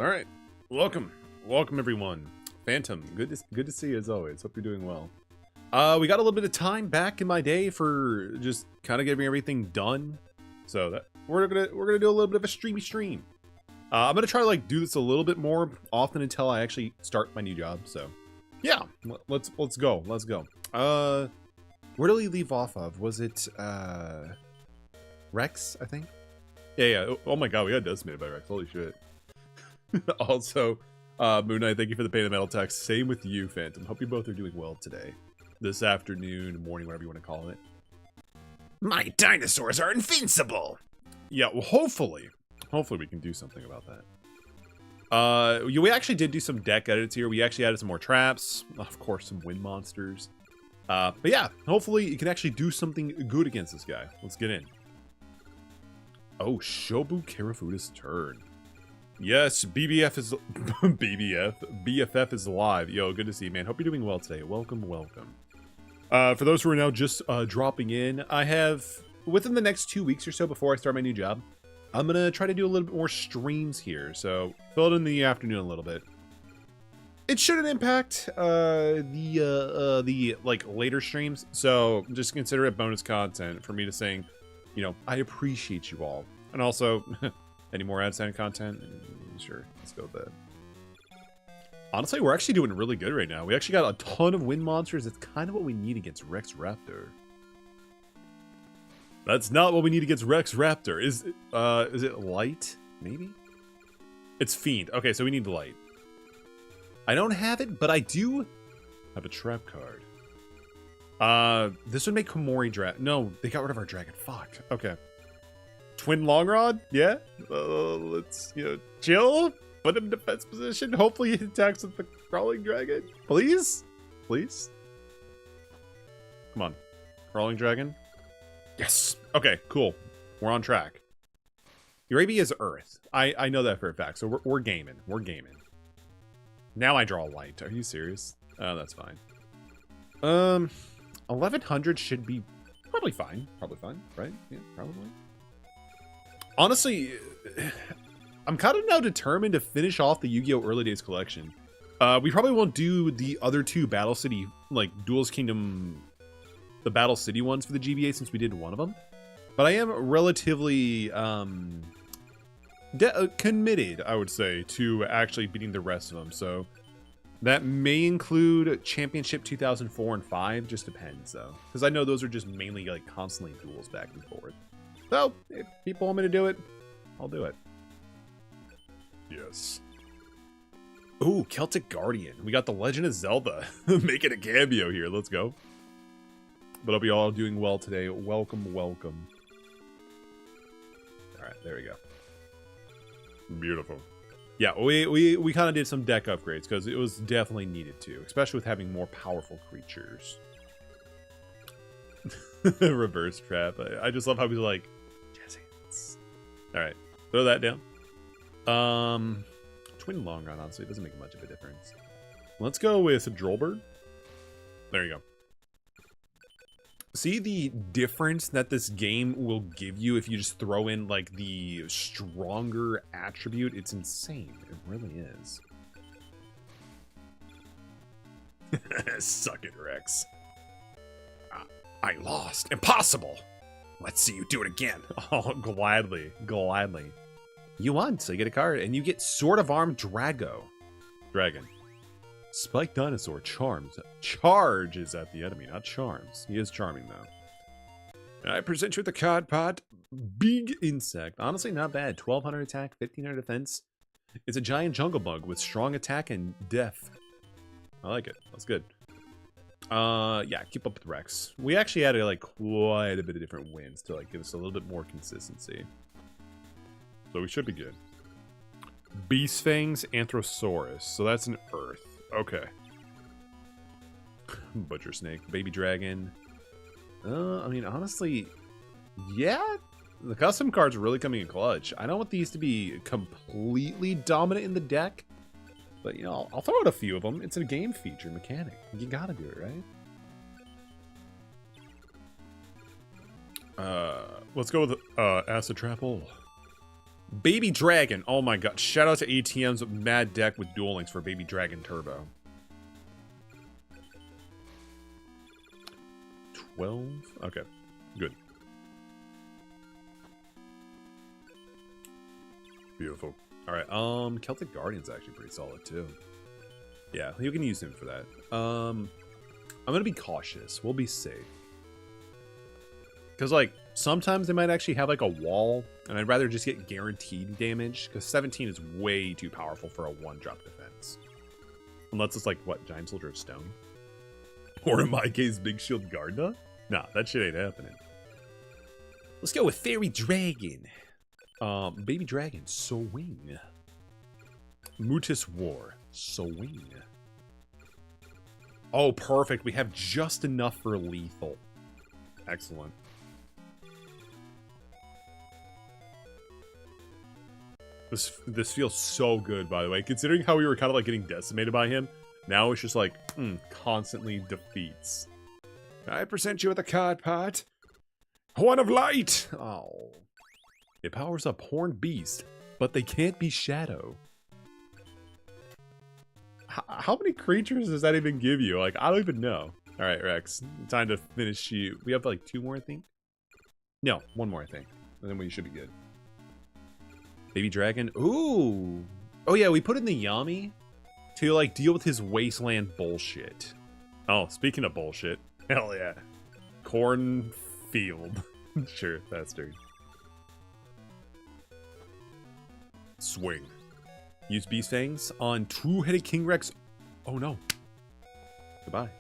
All right, welcome everyone. Phantom, good to see you as always. Hope you're doing well. We got a little bit of time back in my day for just kind of getting everything done, so that we're gonna do a little bit of a stream. I'm gonna try to like do this a little bit more often until I actually start my new job. So yeah, let's go. Where did we leave off of? Was it Rex? I think. Yeah. Oh my god, we got decimated by Rex. Holy shit. Also, Moon Knight, thank you for the painted metal text. Same with you, Phantom. Hope you both are doing well today. This afternoon, morning, whatever you want to call it. My dinosaurs are invincible! Yeah, well, hopefully we can do something about that. We actually did do some deck edits here. We actually added some more traps. Of course, some wind monsters. But yeah, hopefully you can actually do something good against this guy. Let's get in. Oh, Shobu Karafuda's turn. Yes, BBF is BFF is live. Yo, good to see you, man. Hope you're doing well today. Welcome. For those who are now just dropping in, I have within the next 2 weeks or so before I start my new job, I'm gonna try to do a little bit more streams here. So fill it in the afternoon a little bit. It shouldn't impact the like later streams. So just consider it bonus content for me to saying, you know, I appreciate you all, and also. Any more AdSense content? Sure, let's go with that. Honestly, we're actually doing really good right now. We actually got a ton of wind monsters. It's kind of what we need against Rex Raptor. That's not what we need against Rex Raptor. Is it light? Maybe? It's Fiend. Okay, so we need light. I don't have it, but I do have a trap card. This would make Komori dragon. No, they got rid of our dragon. Fuck. Okay. Twin long rod, yeah. Let's chill. Put him in defense position. Hopefully he attacks with the crawling dragon. Please. Come on, crawling dragon. Yes. Okay. Cool. We're on track. Eurabia is Earth. I know that for a fact. So we're gaming. Now I draw light. Are you serious? Oh, that's fine. 1100 should be probably fine. Right? Yeah, probably. Honestly, I'm kind of now determined to finish off the Yu-Gi-Oh! Early Days collection. We probably won't do the other two Battle City, like Duel's Kingdom, the Battle City ones for the GBA since we did one of them. But I am relatively committed, I would say, to actually beating the rest of them. So that may include Championship 2004 and 5, just depends though. Because I know those are just mainly like constantly duels back and forth. So, if people want me to do it, I'll do it. Yes. Ooh, Celtic Guardian. We got the Legend of Zelda making a cameo here. Let's go. But hope you all doing well today. Welcome. Alright, there we go. Beautiful. Yeah, we kind of did some deck upgrades because it was definitely needed to, especially with having more powerful creatures. Reverse trap. I just love how he's like, alright, throw that down. Twin long run, honestly, it doesn't make much of a difference. Let's go with Drollbird. There you go. See the difference that this game will give you if you just throw in like the stronger attribute? It's insane. It really is. Suck it, Rex. I lost. Impossible. Let's see you do it again. Oh, gladly. You won, so you get a card, and you get Sword of Arm Dragon. Spike Dinosaur charges at the enemy, not charms. He is charming though. I present you with the card pot. Big Insect. Honestly, not bad. 1200 attack, 1500 defense. It's a giant jungle bug with strong attack and death. I like it. That's good. Yeah, keep up with Rex. We actually added like quite a bit of different wins to like give us a little bit more consistency. So we should be good. Beast Fangs Anthrosaurus. So that's an Earth. Okay. Butcher Snake, Baby Dragon. I mean, honestly, yeah, the custom cards are really coming in clutch. I don't want these to be completely dominant in the deck. But, you know, I'll throw out a few of them. It's a game feature mechanic. You gotta do it, right? Let's go with Acid Trap Hole. Baby Dragon. Oh my god. Shout out to ATM's mad deck with Duel Links for Baby Dragon Turbo. 12? Okay. Good. Beautiful. Alright, Celtic Guardian's actually pretty solid too. Yeah, you can use him for that. I'm gonna be cautious. We'll be safe. Because, like, sometimes they might actually have, like, a wall, and I'd rather just get guaranteed damage, because 17 is way too powerful for a one-drop defense. Unless it's, like, what, Giant Soldier of Stone? Or in my case, Big Shield Gardna? Nah, that shit ain't happening. Let's go with Fairy Dragon. Baby Dragon, Swing. Mutus War, Swing. Oh, perfect. We have just enough for lethal. Excellent. This feels so good, by the way. Considering how we were kind of like getting decimated by him, now it's just like, constantly defeats. I present you with a card pot. Horn of Light! Oh. It powers up Horned Beast, but they can't be Shadow. How many creatures does that even give you? Like, I don't even know. Alright, Rex. Time to finish you. We have like 2 more, I think? No, 1 more, I think. And then we should be good. Baby Dragon. Ooh. Oh, yeah, we put in the Yami to, like, deal with his wasteland bullshit. Oh, speaking of bullshit. Hell yeah. Cornfield. Sure, that's true. Swing. Use Beast Fangs on Two-Headed King Rex. Oh, no. Goodbye.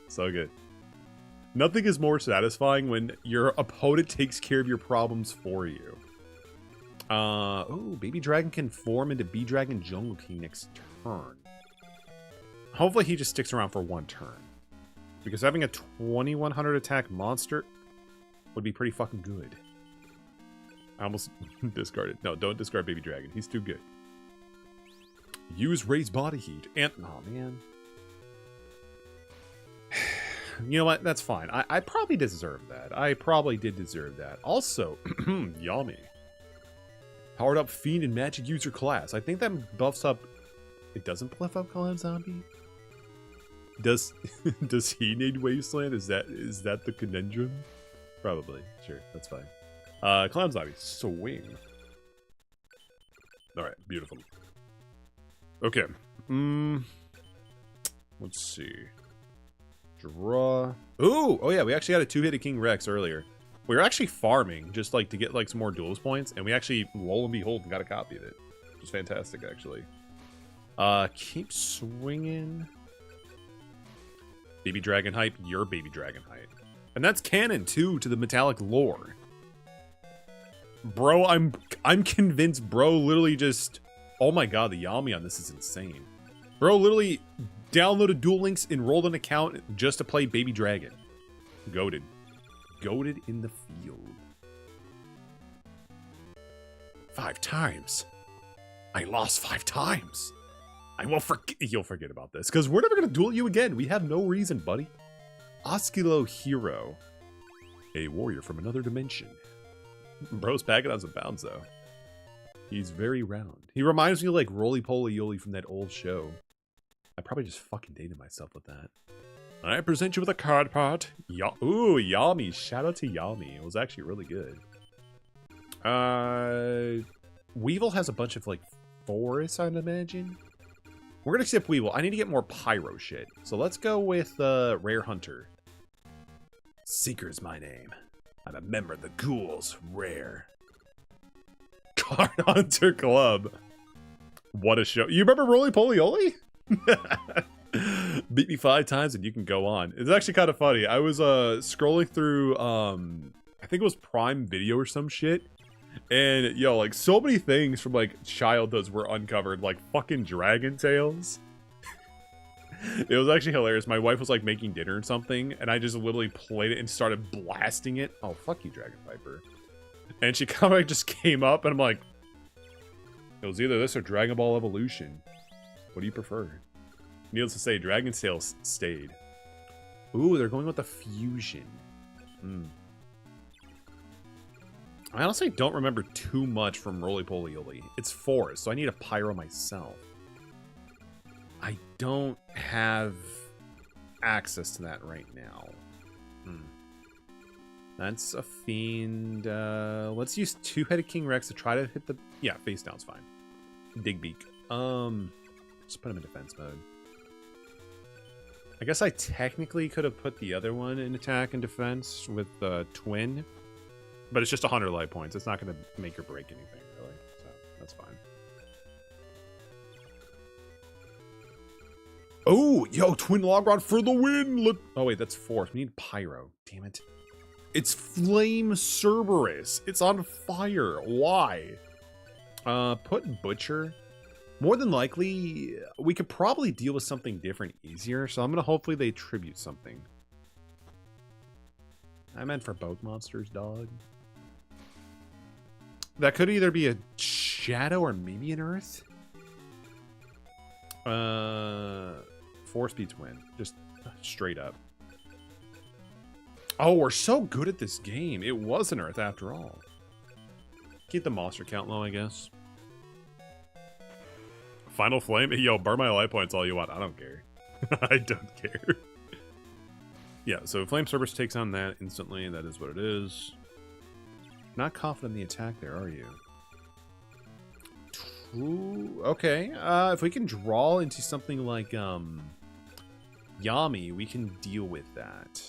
So good. Nothing is more satisfying when your opponent takes care of your problems for you. Oh, Baby Dragon can form into B-Dragon Jungle King next turn. Hopefully he just sticks around for 1 turn. Because having a 2100 attack monster would be pretty fucking good. I almost discarded. No, don't discard Baby Dragon. He's too good. Use Raise Body Heat. And, oh man. You know what? That's fine. I probably deserve that. I probably did deserve that. Also, Yami. Powered up Fiend and Magic User class. I think that buffs up... It doesn't buff up Clam Zombie? Does he need Wasteland? Is that the conundrum? Probably. Sure, that's fine. Clam Zombie. Swing. Alright, beautiful. Okay. Let's see. Draw. Ooh! Oh yeah, we actually had a 2-hit King Rex earlier. We were actually farming just like to get like some more duelist points, and we actually, lo and behold, got a copy of it. Which is fantastic, actually. Keep swinging. Baby Dragon hype, your Baby Dragon hype. And that's canon too to the metallic lore. Bro, I'm convinced bro literally just... Oh my god, the Yami on this is insane. Bro literally downloaded Duel Links, enrolled an account just to play Baby Dragon. Goated. Goated in the field. 5 times. I lost 5 times. I will forget. You'll forget about this because we're never gonna duel you again. We have no reason, buddy. Osculo Hero, a warrior from another dimension. Bro's packing on some pounds though. He's very round. He reminds me of like Roly Poly Yoli from that old show. I probably just fucking dated myself with that. I present you with a card pot. Ooh, Yami. Shout out to Yami. It was actually really good. Weevil has a bunch of like forests, I'd imagine. We're gonna skip Weevil. I need to get more pyro shit. So let's go with Rare Hunter. Seeker's my name. I'm a member of the Ghouls. Rare. Card Hunter Club. What a show. You remember Roly Poly Oli? Beat me 5 times and you can go on. It's actually kind of funny. I was scrolling through I think it was Prime Video or some shit. And yo, like so many things from like childhoods were uncovered, like fucking Dragon Tales. It was actually hilarious. My wife was like making dinner or something, and I just literally played it and started blasting it. Oh, fuck you, Dragon Viper. And she kind of like just came up, and I'm like, it was either this or Dragon Ball Evolution. What do you prefer? Needless to say, Dragon Tales stayed. Ooh, they're going with the fusion. I honestly don't remember too much from Roly Poly Oly. It's forest, so I need a pyro myself. I don't have access to that right now. That's a fiend. Let's use two-headed King Rex to try to hit the... Yeah, face down's fine. Digbeak. Just put him in defense mode. I guess I technically could have put the other one in attack and defense with the twin. But it's just 100 life points. It's not going to make or break anything, really. So, that's fine. Oh, yo, twin log rod for the win! Look. Oh, wait, that's force. We need pyro. Damn it. It's Flame Cerberus. It's on fire. Why? Put Butcher. More than likely, we could probably deal with something different easier. So I'm going to hopefully they tribute something. I meant for both monsters, dog. That could either be a shadow or maybe an earth. 4-speed twin. Just straight up. Oh, we're so good at this game. It was an earth after all. Keep the monster count low, I guess. Final flame? Yo, burn my life points all you want. I don't care. I don't care. Yeah, so Flame Cerberus takes on that instantly. That is what it is. Not confident in the attack there, are you? True. Okay. If we can draw into something like Yami, we can deal with that.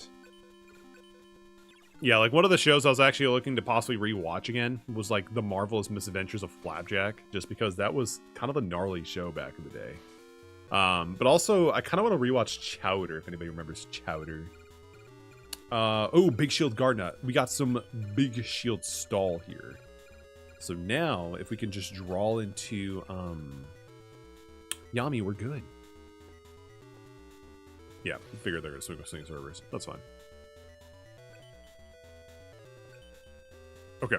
Yeah, like one of the shows I was actually looking to possibly rewatch again was like The Marvelous Misadventures of Flapjack, just because that was kind of a gnarly show back in the day. But also, I kind of want to rewatch Chowder, if anybody remembers Chowder. Oh, Big Shield Gardener. We got some Big Shield Stall here. So now, if we can just draw into Yami, we're good. Yeah, figure they're going to swing servers. That's fine. Okay.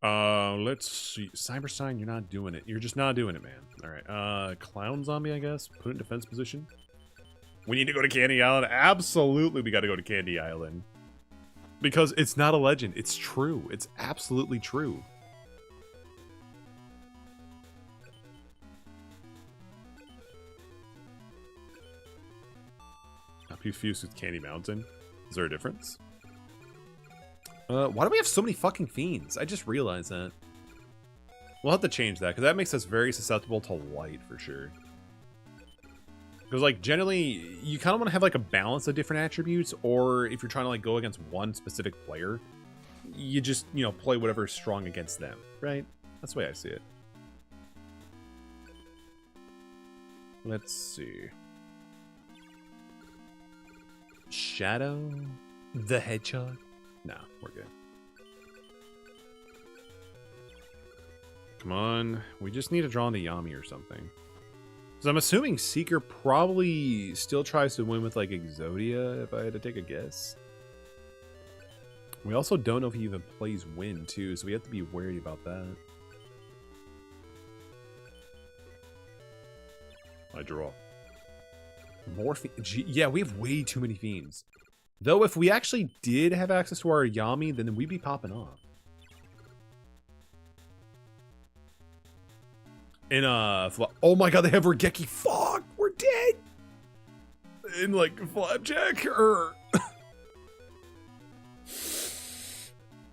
Let's see. Cyber Sign, you're not doing it. You're just not doing it, man. Alright. Clown Zombie, I guess. Put it in defense position. We need to go to Candy Island. Absolutely, we got to go to Candy Island. Because it's not a legend. It's true. It's absolutely true. Not confused with Candy Mountain. Is there a difference? Why do we have so many fucking fiends? I just realized that. We'll have to change that, because that makes us very susceptible to light, for sure. Because, like, generally, you kind of want to have, like, a balance of different attributes, or if you're trying to, like, go against one specific player, you just, you know, play whatever is strong against them, right? That's the way I see it. Let's see. Shadow? The Hedgehog? No, we're good. Come on. We just need to draw into Yami or something. Because I'm assuming Seeker probably still tries to win with, like, Exodia, if I had to take a guess. We also don't know if he even plays Wind, too, so we have to be wary about that. I draw. More yeah, we have way too many Fiends. Though, if we actually did have access to our Yami, then we'd be popping off. In, oh my god, they have Regeki. Fuck, we're dead! In, like, Flapjack, or...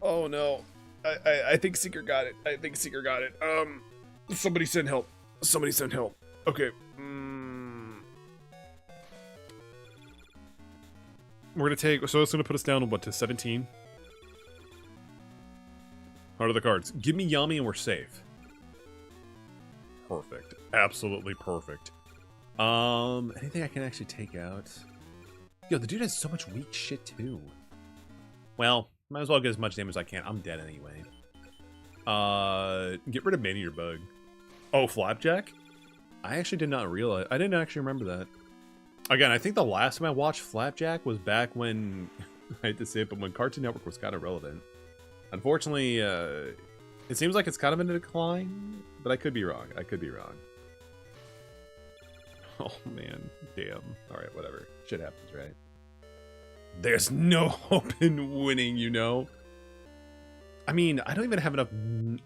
oh, no. I think Seeker got it. I think Seeker got it. Somebody send help. Somebody send help. Okay. We're gonna take, so it's gonna put us down, what, to 17? Heart of the cards. Give me Yami and we're safe. Perfect. Absolutely perfect. Anything I can actually take out? Yo, the dude has so much weak shit too. Well, might as well get as much damage as I can. I'm dead anyway. Get rid of Meteor Bug. Oh, Flapjack? I actually did not realize. I didn't actually remember that. Again, I think the last time I watched Flapjack was back when, I hate to say it, but when Cartoon Network was kind of relevant. Unfortunately, it seems like it's kind of in a decline, but I could be wrong. I could be wrong. Oh, man. Damn. Alright, whatever. Shit happens, right? There's no hope in winning, you know? I mean, I don't even have enough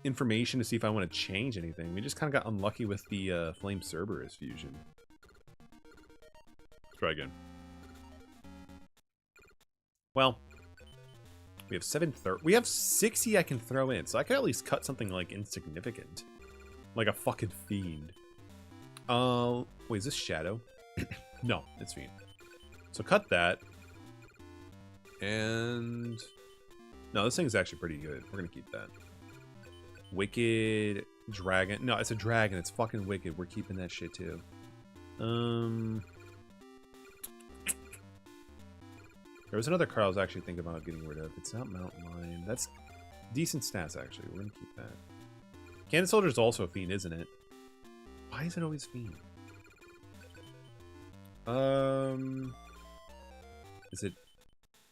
information to see if I want to change anything. We just kind of got unlucky with the Flame Cerberus fusion. Let's try again. Well, we have 730. We have 60 I can throw in, so I could at least cut something like insignificant. Like a fucking fiend. Wait, is this Shadow? No, it's Fiend. So cut that. And... no, this thing's actually pretty good. We're gonna keep that. Wicked Dragon. No, it's a dragon. It's fucking wicked. We're keeping that shit too. There was another card I was actually thinking about getting rid of. It's not Mountain Lion. That's decent stats, actually. We're gonna keep that. Cannon Soldier's also a Fiend, isn't it? Why is it always Fiend? Is it...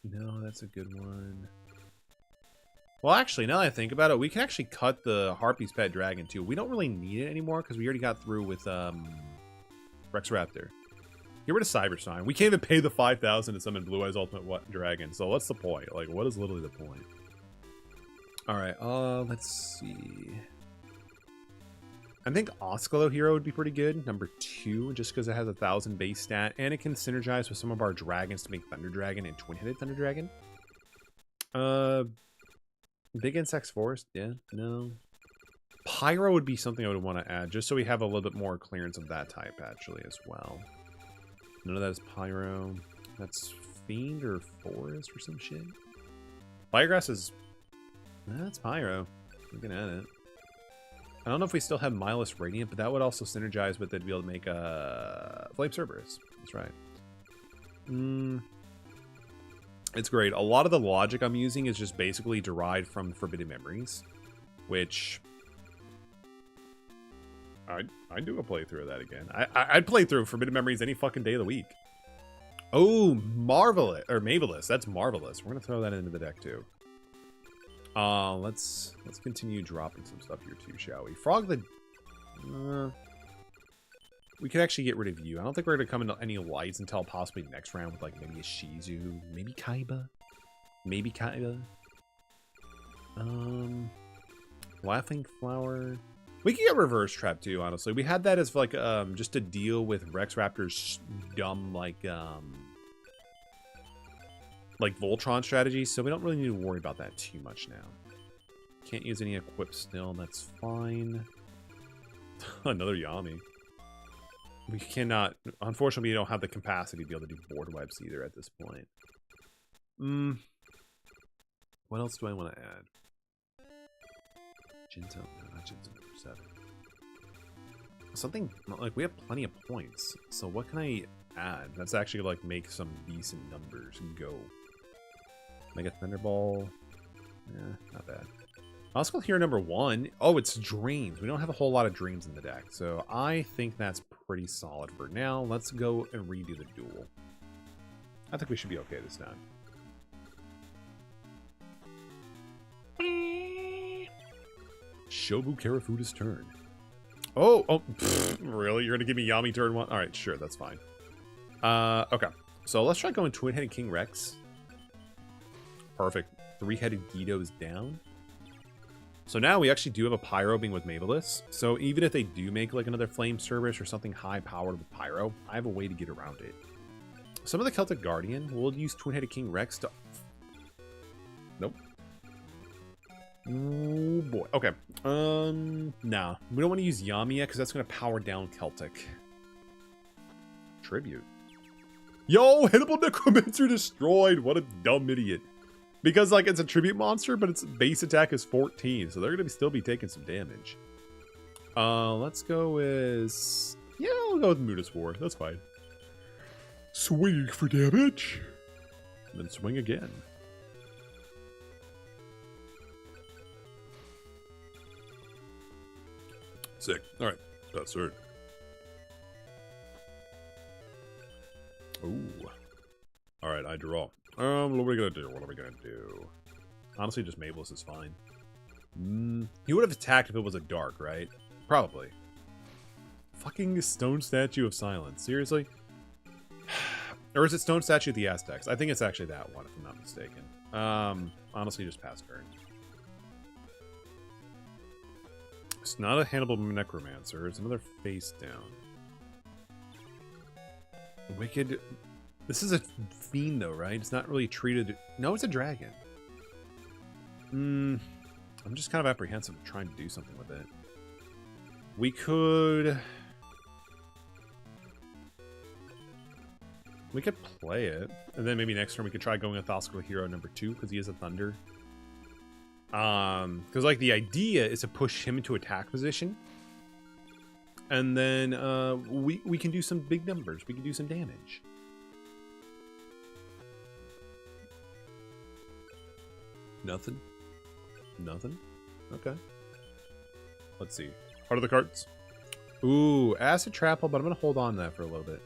no, that's a good one. Well, actually, now that I think about it, we can actually cut the Harpy's Pet Dragon, too. We don't really need it anymore, because we already got through with, Rex Raptor. Get rid of Cyber Sign. We can't even pay the 5,000 to summon Blue Eyes Ultimate Dragon, so what's the point? Like, what is literally the point? Alright, let's see... I think Oscolo Hero would be pretty good. Number 2, just because it has 1,000 base stat, and it can synergize with some of our dragons to make Thunder Dragon and Twin-Headed Thunder Dragon. Big Insects Forest? Yeah, no. Pyro would be something I would want to add, just so we have a little bit more clearance of that type, actually, as well. None of that is Pyro. That's Fiend or Forest or some shit. Firegrass is... that's Pyro. We can add it. I don't know if we still have Milus Radiant, but that would also synergize with it to be able to make a Flame Cerberus. That's right. It's great. A lot of the logic I'm using is just basically derived from Forbidden Memories, which I'd do a playthrough of that again. I'd play through Forbidden Memories any fucking day of the week. Oh, Marvelous or Mavelous. That's Marvelous. We're gonna throw that into the deck too. Let's continue dropping some stuff here too, shall we? Frog the... we could actually get rid of you. I don't think we're going to come into any lights until possibly next round with, like, maybe a Shizu. Maybe Kaiba. Maybe Kaiba. Laughing Flower. We could get Reverse Trap too, honestly. We had that as, like, just to deal with Rex Raptor's dumb, like Voltron strategy, so we don't really need to worry about that too much now. Can't use any equip still, that's fine. Another Yami. We cannot... unfortunately, we don't have the capacity to be able to do board wipes either at this point. What else do I want to add? Jinto? No, not Jinto number 7. Something... like, we have plenty of points, so what can I add? That's actually, like, make some decent numbers go. Mega Thunderball. Yeah, not bad. Oscar Hero number 1. Oh, it's Dreams. We don't have a whole lot of Dreams in the deck, so I think that's pretty solid for now. Let's go and redo the duel. I think we should be okay this time. Shobu Karafuda's turn. Oh, pfft, really? You're gonna give me Yami turn 1? Alright, sure, that's fine. Okay. So let's try going Twin-Headed King Rex. Perfect. 3-headed Guido's down. So now we actually do have a Pyro being with Mavelous. So even if they do make like another Flame Service or something high powered with Pyro, I have a way to get around it. Some of the Celtic Guardian will use Twin-Headed King Rex to... nope. Oh boy. Okay. Nah. We don't want to use Yami yet because that's going to power down Celtic. Tribute. Yo, Hittable Necromancer destroyed. What a dumb idiot. Because, like, it's a tribute monster, but its base attack is 14, so they're going to still be taking some damage. Let's go with... yeah, I'll go with Muda's War. That's fine. Swing for damage. And then swing again. Sick. Alright, that's it. Ooh. Alright, I draw. What are we gonna do? What are we gonna do? Honestly, just Mavelous is fine. He would have attacked if it was a dark, right? Probably. Fucking Stone Statue of Silence. Seriously? Or is it Stone Statue of the Aztecs? I think it's actually that one, if I'm not mistaken. Honestly, just pass turn. It's not a Hannibal Necromancer. It's another face down. Wicked. This is a fiend, though, right? It's not really treated. No, it's a dragon. I'm just kind of apprehensive of trying to do something with it. We could play it, and then maybe next turn we could try going with Thoughtful Hero number 2 because he is a thunder. Because like the idea is to push him into attack position, and then we can do some big numbers. We can do some damage. Nothing. Okay. Let's see. What are the cards? Ooh, Acid Trapple, but I'm gonna hold on to that for a little bit.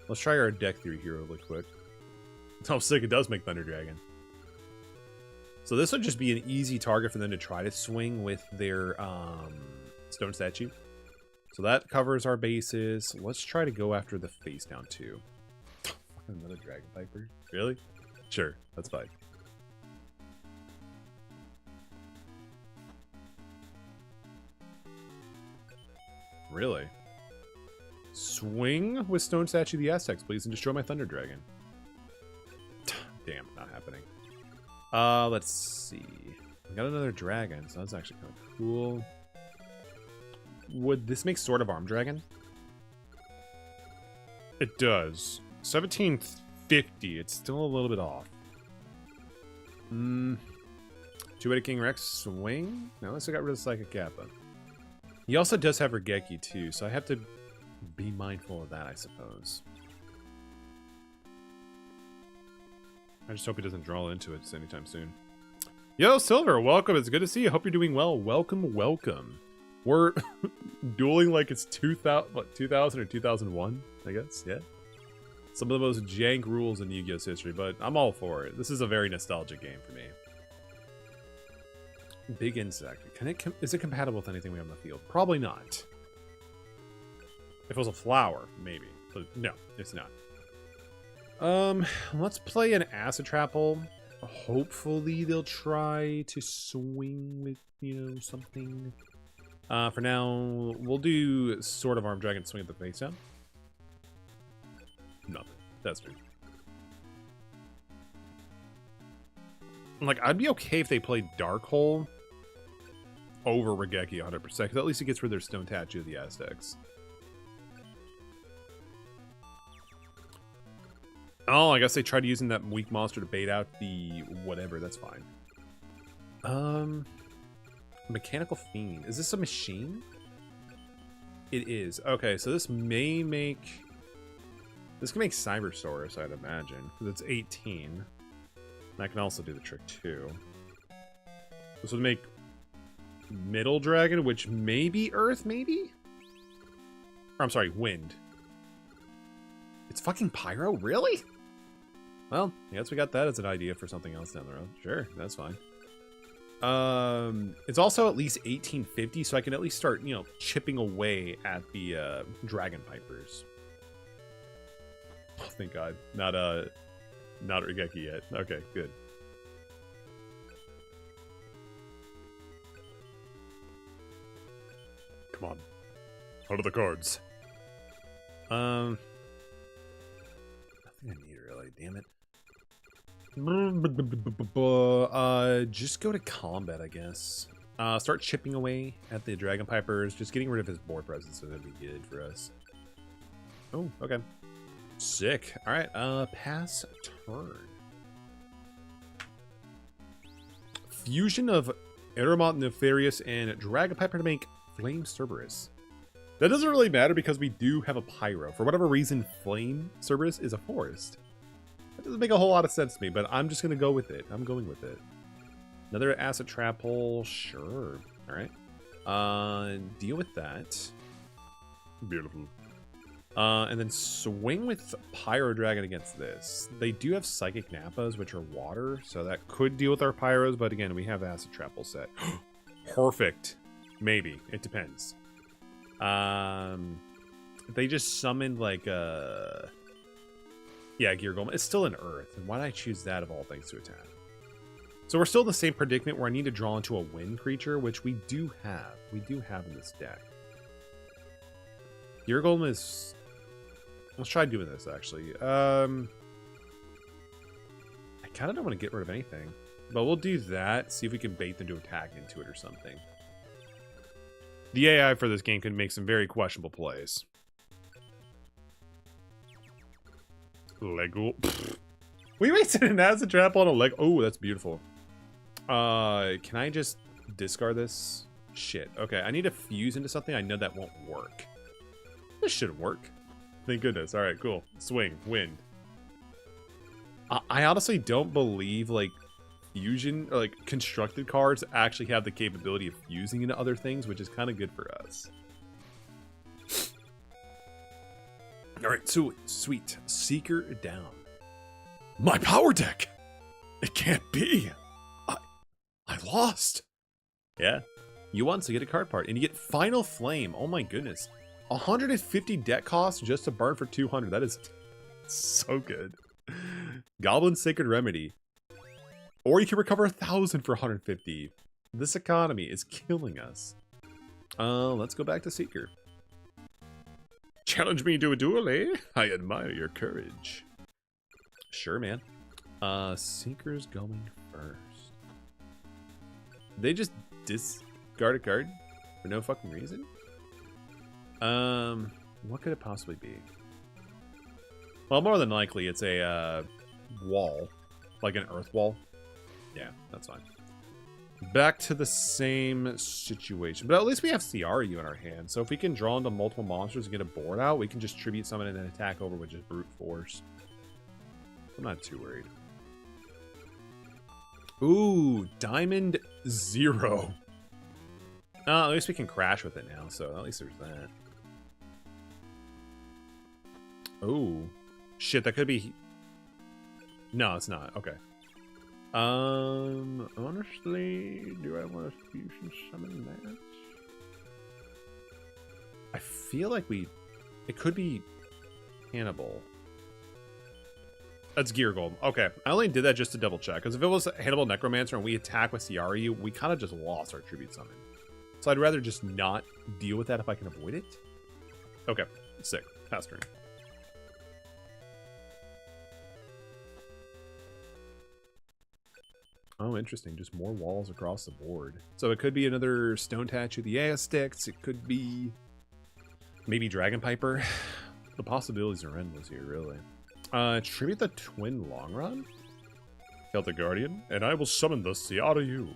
Let's try our deck theory here really quick. Oh, sick! It does make Thunder Dragon. So this would just be an easy target for them to try to swing with their stone statue. So that covers our bases. Let's try to go after the face down too. Another Dragon Piper? Really? Sure, that's fine. Really? Swing with Stone Statue of the Aztecs, please, and destroy my Thunder Dragon. Damn, not happening. Let's see. I got another dragon, so that's actually kind of cool. Would this make Sword of Arm Dragon? It does. 1750. It's still a little bit off. Two-headed King Rex swing? No, unless I got rid of Psychic Kappa. He also does have Regeki too, so I have to be mindful of that, I suppose. I just hope he doesn't draw into it anytime soon. Yo, Silver, welcome. It's good to see you. Hope you're doing well. Welcome, welcome. We're dueling like it's 2000 or 2001, I guess. Yeah. Some of the most jank rules in Yu-Gi-Oh's history, but I'm all for it. This is a very nostalgic game for me. Big insect. Is it compatible with anything we have in the field? Probably not. If it was a flower, maybe. But no, it's not. Let's play an Acid Trapple. Hopefully they'll try to swing with, something. For now, we'll do Sword of Arm Dragon, swing at the face down. Nothing. That's true. Like, I'd be okay if they played Dark Hole over Regeki 100%, because at least it gets rid of their Stone Tattoo of the Aztecs. Oh, I guess they tried using that weak monster to bait out the whatever. That's fine. Mechanical Fiend. Is this a machine? It is. Okay, so this may make... This can make Cybersaurus, I'd imagine, because it's 18. That can also do the trick, too. This would make Middle Dragon, which may be Earth, maybe? Or, I'm sorry, Wind. It's fucking Pyro? Really? Well, I guess we got that as an idea for something else down the road. Sure, that's fine. It's also at least 1850, so I can at least start, chipping away at the Dragon Pipers. Oh, thank God. Not Regeki yet. Okay, good. Come on. What are the cards? Nothing I need really, damn it. Just go to combat, I guess. Start chipping away at the Dragon Pipers. Just getting rid of his board presence would be good for us. Oh, okay. Sick. Alright, pass turn. Fusion of Aramont Nefarious and Dragon Piper to make Flame Cerberus. That doesn't really matter because we do have a Pyro. For whatever reason, Flame Cerberus is a forest. That doesn't make a whole lot of sense to me, but I'm just going to go with it. I'm going with it. Another Acid Trap Hole. Sure. Alright. Deal with that. Beautiful. And then swing with Pyro Dragon against this. They do have Psychic Nappas, which are water, so that could deal with our Pyros, but again, we have Acid Trapple set. Perfect. Maybe. It depends. They just summoned like yeah, Gear Golem. It's still an Earth, and why did I choose that of all things to attack? So we're still in the same predicament where I need to draw into a wind creature, which we do have. We do have in this deck. Gear Golem is... Let's try doing this, actually. I kind of don't want to get rid of anything. But we'll do that. See if we can bait them to attack into it or something. The AI for this game could make some very questionable plays. Lego. We wasted an acid trap on a leg. Oh, that's beautiful. Can I just discard this? Shit. Okay, I need to fuse into something. I know that won't work. This should work. Thank goodness. All right, cool. Swing. Wind. I honestly don't believe, like, fusion, or, like, constructed cards actually have the capability of fusing into other things, which is kind of good for us. All right, so sweet. Seeker down. My power deck! It can't be! I lost! Yeah. You won, so you get a card part. And you get Final Flame. Oh my goodness. 150 deck cost just to burn for 200. That is so good. Goblin Sacred Remedy. Or you can recover 1,000 for 150. This economy is killing us. Let's go back to Seeker. Challenge me to a duel, eh? I admire your courage. Sure, man. Seeker's going first. They just discard a card for no fucking reason? What could it possibly be? Well, more than likely, it's a wall. Like an earth wall. Yeah, that's fine. Back to the same situation. But at least we have CRU in our hand. So if we can draw into multiple monsters and get a board out, we can just tribute summon and then attack over with just brute force. I'm not too worried. Ooh, Diamond 0. At least we can crash with it now, so at least there's that. Ooh. Shit, that could be... No, it's not. Okay. Honestly, do I want to fusion summon that? I feel like it could be Hannibal. That's Gear Golem. Okay, I only did that just to double check, because if it was Hannibal Necromancer and we attack with CRU, we kind of just lost our Tribute Summon. So I'd rather just not deal with that if I can avoid it. Okay, sick. Pass turn. Oh, interesting. Just more walls across the board. So it could be another Stone Tattoo the Aya Sticks. It could be maybe Dragon Piper. The possibilities are endless here, really. Tribute the Twin Long Run? Kill the Guardian, and I will summon the CRU.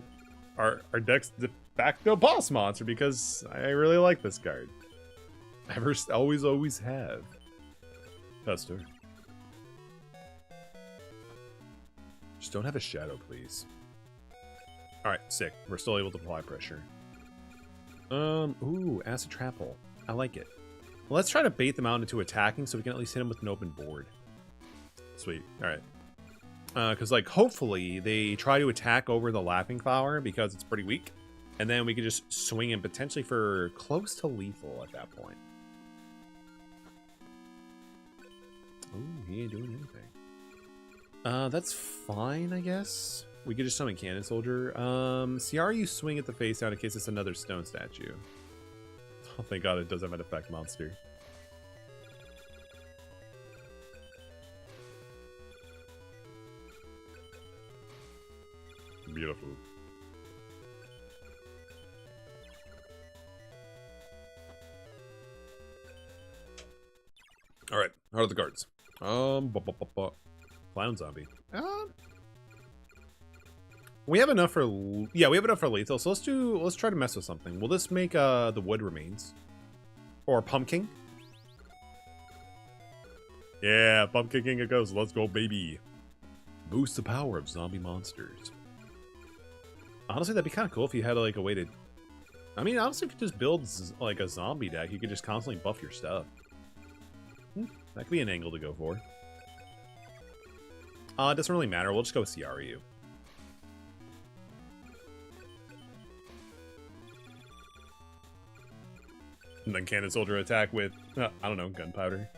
Our deck's de facto boss monster because I really like this card. Always have. Pester. Just don't have a shadow, please. Alright, sick. We're still able to apply pressure. Ooh, Acid Trapple. I like it. Well, let's try to bait them out into attacking so we can at least hit them with an open board. Sweet. Alright. Because, like, hopefully they try to attack over the Laughing Flower because it's pretty weak. And then we can just swing him potentially for close to lethal at that point. Ooh, he ain't doing anything. That's fine, I guess. We could just summon Cannon Soldier. CRU swing at the face down in case it's another stone statue. Oh, thank God it does have an effect monster. Beautiful. All right, how are the cards? Clown Zombie. We have enough for we have enough for lethal. So let's try to mess with something. Will this make the Wood Remains or Pumpkin? Yeah, Pumpkin King it goes. Let's go, baby. Boost the power of zombie monsters. Honestly, that'd be kind of cool if you had like a way to. I mean, honestly, if you just build like a zombie deck, you could just constantly buff your stuff. That could be an angle to go for. It doesn't really matter. We'll just go with CRU. And then Cannon Soldier attack with, I don't know, Gunpowder.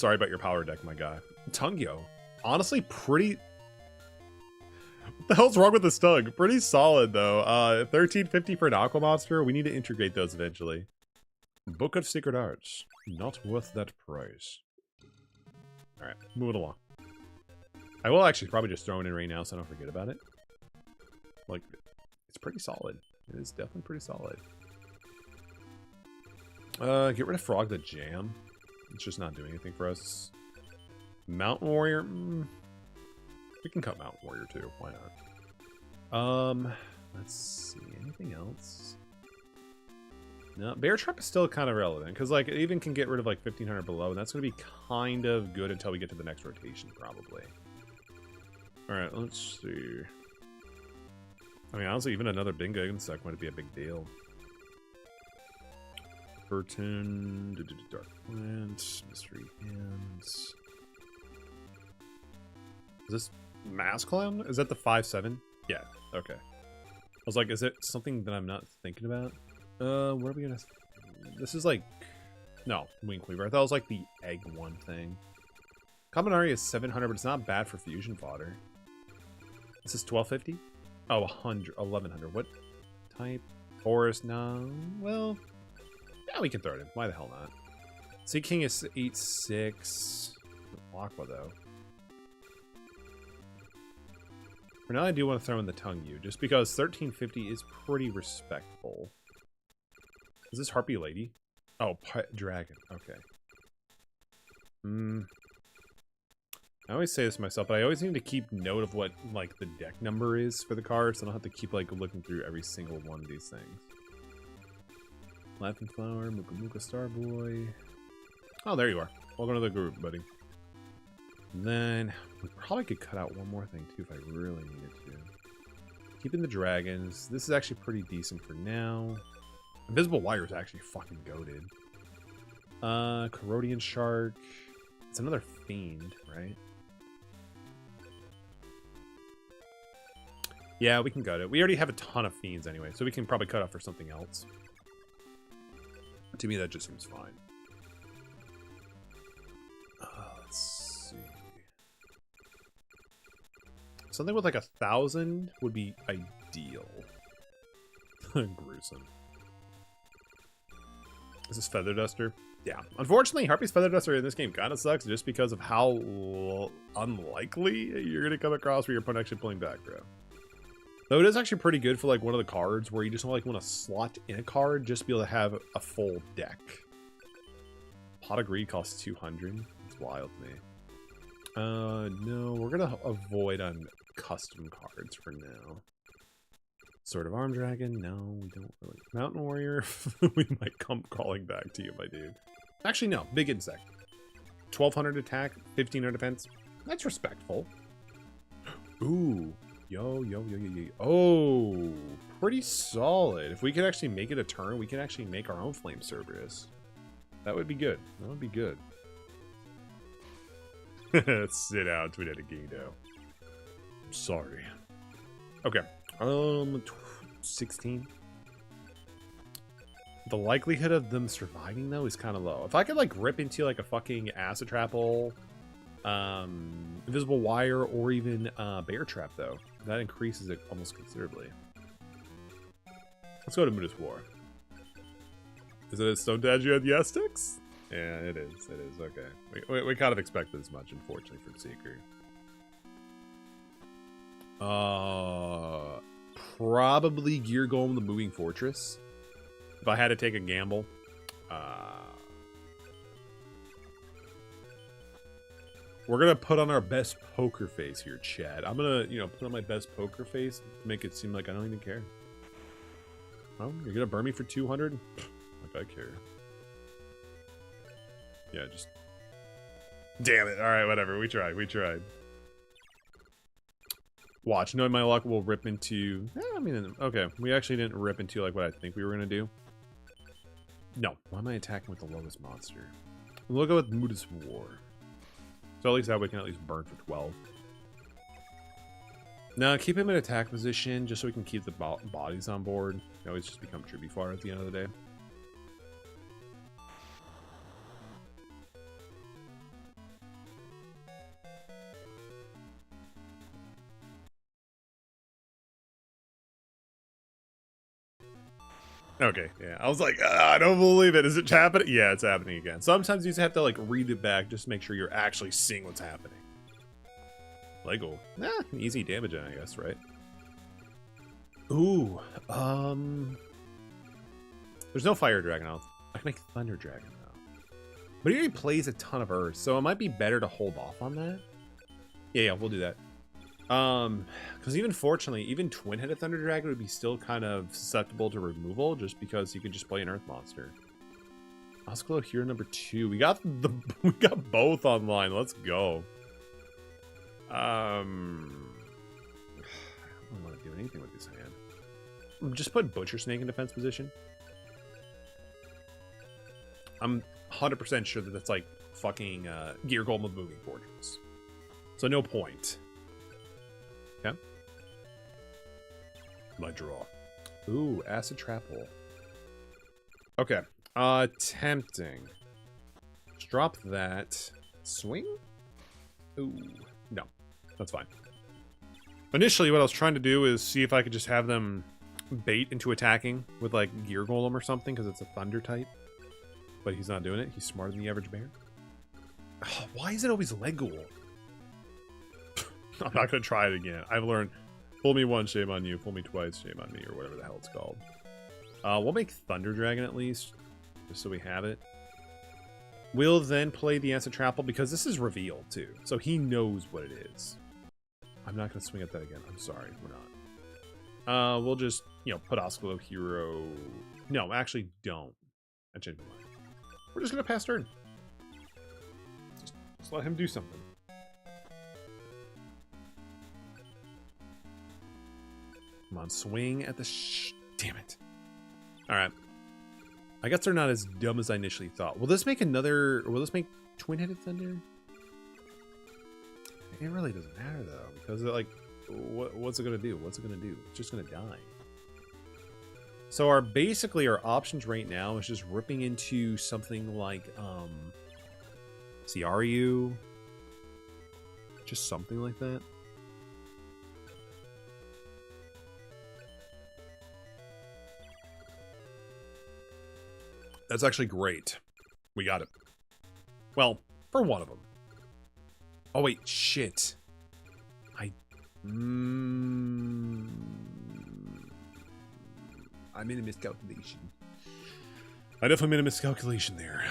sorry about your power deck, my guy. Tungyo. Honestly, pretty... What the hell's wrong with this Tug? Pretty solid, though. 1350 for an Aqua Monster. We need to integrate those eventually. Book of Secret Arts. Not worth that price. Alright, move it along. I will actually probably just throw it in right now so I don't forget about it. Like, it's pretty solid. It is definitely pretty solid. Get rid of Frog the Jam. It's just not doing anything for us. Mountain Warrior. We can cut Mountain Warrior too. Why not? Let's see. Anything else? No, Bear Trap is still kind of relevant because like it even can get rid of like 1500 below, and that's going to be kind of good until we get to the next rotation, probably. All right, let's see. I mean, honestly, even another Bingo Insect might be a big deal. Burton, Dark Plant, Mystery Hands. Is this Mass Clown? Is that the 5/7? Yeah, okay. I was like, is it something that I'm not thinking about? What are we gonna... This is like... No, Wink Weaver. I thought it was like the egg one thing. Kaminari is 700, but it's not bad for fusion fodder. This is 1250? Oh, 1100. What type? Forest? No. Well, yeah, we can throw it in. Why the hell not? Sea King is 8/6. Aqua, though. For now, I do want to throw in the Tungyu, just because 1350 is pretty respectful. Is this Harpy Lady? Oh, Dragon. Okay. I always say this to myself, but I always need to keep note of what, like, the deck number is for the cards, so I don't have to keep, like, looking through every single one of these things. Laughing Flower, Muka Muka Starboy. Oh, there you are. Welcome to the group, buddy. And then, we probably could cut out one more thing, too, if I really needed to. Keeping the dragons. This is actually pretty decent for now. Invisible Wire is actually fucking goated. Corrodian Shark. It's another Fiend, right? Yeah, we can gut it. We already have a ton of Fiends anyway, so we can probably cut off for something else. To me, that just seems fine. Let's see. Something with like 1,000 would be ideal. Gruesome. Is this Feather Duster? Yeah. Unfortunately, Harpy's Feather Duster in this game kind of sucks just because of how unlikely you're going to come across where your opponent actually pulling back row. Though it is actually pretty good for like one of the cards where you just like want to slot in a card just to be able to have a full deck. Pot of Greed costs 200. It's wild to me. No, we're going to avoid on custom cards for now. Sword of Arm Dragon? No, we don't really. Mountain Warrior? We might come crawling back to you, my dude. Actually, no. Big Insect. 1,200 attack, 1,500 defense. That's respectful. Ooh. Yo. Oh, pretty solid. If we could actually make it a turn, we can actually make our own Flame Cerberus. That would be good. That would be good. Sit down, Tweedledee. I'm sorry. Okay. 16. The likelihood of them surviving though is kind of low. If I could like rip into like a fucking Acid Trap Hole, Invisible Wire, or even Bear Trap though, that increases it almost considerably. Let's go to Muda's War. Is it a Stone Dad you had the Aztecs? Yeah, it is. It is. Okay. We kind of expected as much, unfortunately, from Seeker. Probably Gear Golem the Moving Fortress. If I had to take a gamble. We're gonna put on our best poker face here, Chad. I'm gonna, put on my best poker face to make it seem like I don't even care. Oh, you're gonna burn me for 200? Like I care. Yeah, just... Damn it. Alright, whatever. We tried. Watch. Knowing my luck, we'll rip into... okay. We actually didn't rip into like what I think we were going to do. No. Why am I attacking with the lowest monster? We'll go with Muda's War. So at least that we can at least burn for 12. No, keep him in attack position just so we can keep the bodies on board. They always just become Tribute Far at the end of the day. Okay, yeah. I was like, I don't believe it. Is it happening? Yeah, it's happening again. Sometimes you just have to like read it back just to make sure you're actually seeing what's happening. Lego. Easy damage, I guess, right? Ooh, there's no fire dragon. I can make thunder dragon now. But he already plays a ton of earth, so it might be better to hold off on that. Yeah, we'll do that. Because even fortunately, even twin-headed thunder dragon would be still kind of susceptible to removal, just because you can just play an earth monster. Oscolo here number 2. We got both online. Let's go. I don't want to do anything with this hand. Just put Butcher Snake in defense position. I'm 100% sure that that's like fucking Gear Golem with Moving Fortress. So no point. Okay. My draw. Ooh, Acid Trap Hole. Okay. Tempting. Just drop that. Swing? Ooh. No. That's fine. Initially, what I was trying to do is see if I could just have them bait into attacking with like Gear Golem or something, because it's a Thunder type. But he's not doing it. He's smarter than the average bear. Oh, why is it always Lego? I'm not going to try it again. I've learned, fool me once, shame on you. Fool me twice, shame on me, or whatever the hell it's called. We'll make Thunder Dragon at least, just so we have it. We'll then play the Acid Trapple, because this is revealed, too. So he knows what it is. I'm not going to swing at that again. I'm sorry. We're not. We'll just, put Oscolo Hero. No, actually don't. I changed my mind. We're just going to pass turn. Just let him do something. Come on, swing at the damn it. Alright. I guess they're not as dumb as I initially thought. Will this make twin-headed thunder? It really doesn't matter though, because like, what's it gonna do? What's it gonna do? It's just gonna die. So our options right now is just ripping into something like CRU, just something like that. That's actually great. We got it. Well, for one of them. Oh wait, shit. I made a miscalculation. I definitely made a miscalculation there.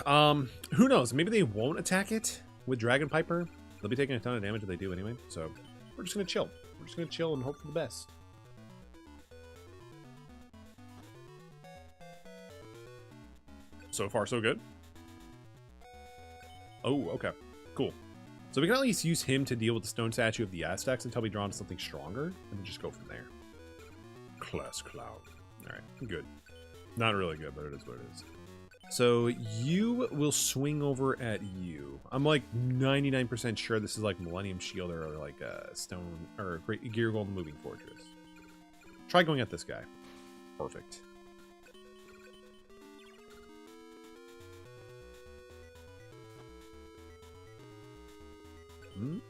Who knows? Maybe they won't attack it with Dragon Piper. They'll be taking a ton of damage if they do anyway. So we're just gonna chill. We're just gonna chill and hope for the best. So far, so good. Oh, okay. Cool. So we can at least use him to deal with the stone statue of the Aztecs until we draw into something stronger, and then just go from there. Class Cloud. Alright, good. Not really good, but it is what it is. So you will swing over at you. I'm like 99% sure this is like Millennium Shield or like a Stone or Great Gear Golden Moving Fortress. Try going at this guy. Perfect.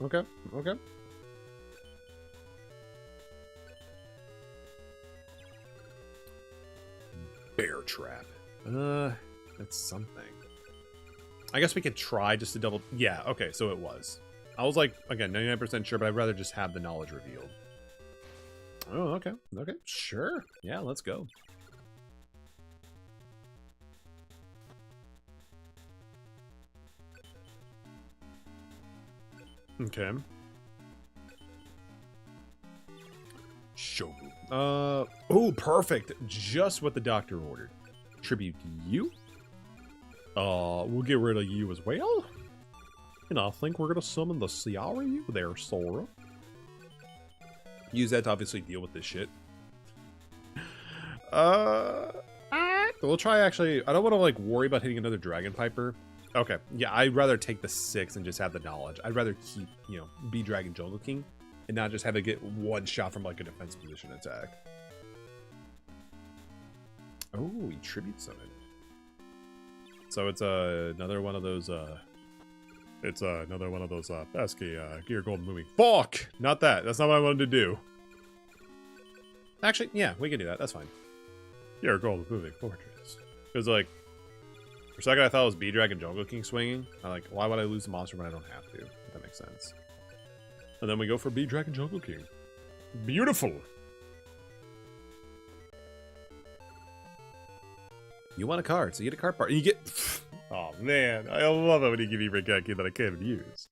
Okay, okay. Bear Trap. That's something. I guess we could try just to double... Yeah, okay, so it was. I was like, again, 99% sure, but I'd rather just have the knowledge revealed. Oh, okay. Okay, sure. Yeah, let's go. Okay. Shogun. Oh, perfect. Just what the doctor ordered. Tribute to you. We'll get rid of you as well. And I think we're gonna summon the CRU there, Sora. Use that to obviously deal with this shit. We'll try actually. I don't want to like worry about hitting another Dragon Piper. Okay, yeah, I'd rather take the 6 and just have the knowledge. I'd rather keep, be Dragon Jungle King and not just have it get one shot from like a defense position attack. Oh, he tributes on it. So it's another one of those pesky Gear Golden Moving. Fuck! Not that. That's not what I wanted to do. Actually, yeah, we can do that. That's fine. Yeah, recall the moving fortress. Because, like, for a second I thought it was B-Dragon Jungle King swinging. I'm like, why would I lose the monster when I don't have to? If that makes sense. And then we go for B-Dragon Jungle King. Beautiful! You want a card, so you get a card part. And you get... Oh, man. I love it when you give me Regeki that I can't even use.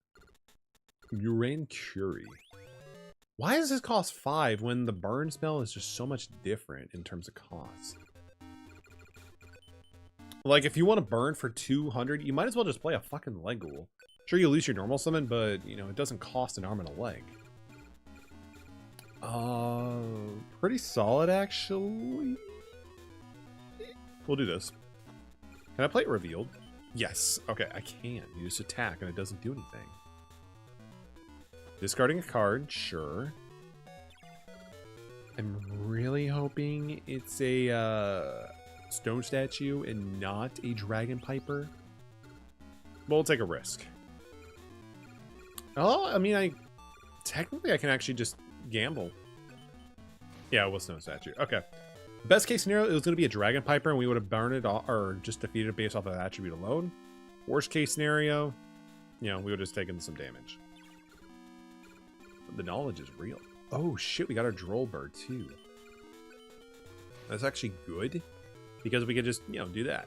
Uran Curie. Why does this cost 5 when the burn spell is just so much different in terms of cost? Like, if you want to burn for 200, you might as well just play a fucking leg ghoul. Sure, you lose your normal summon, but, you know, it doesn't cost an arm and a leg. Pretty solid, actually. We'll do this. Can I play it revealed? Yes. Okay, I can. You just attack and it doesn't do anything. Discarding a card, sure. I'm really hoping it's a stone statue and not a dragon piper. But we'll take a risk. Oh, I mean, technically I can actually just gamble. Yeah, it was stone statue. Okay. Best case scenario, it was going to be a dragon piper and we would have burned it all, or just defeated it based off of that attribute alone. Worst case scenario, you know, we would have just taken some damage. The knowledge is real. Oh shit, we got our droll bird too. That's actually good because we could just, you know, do that.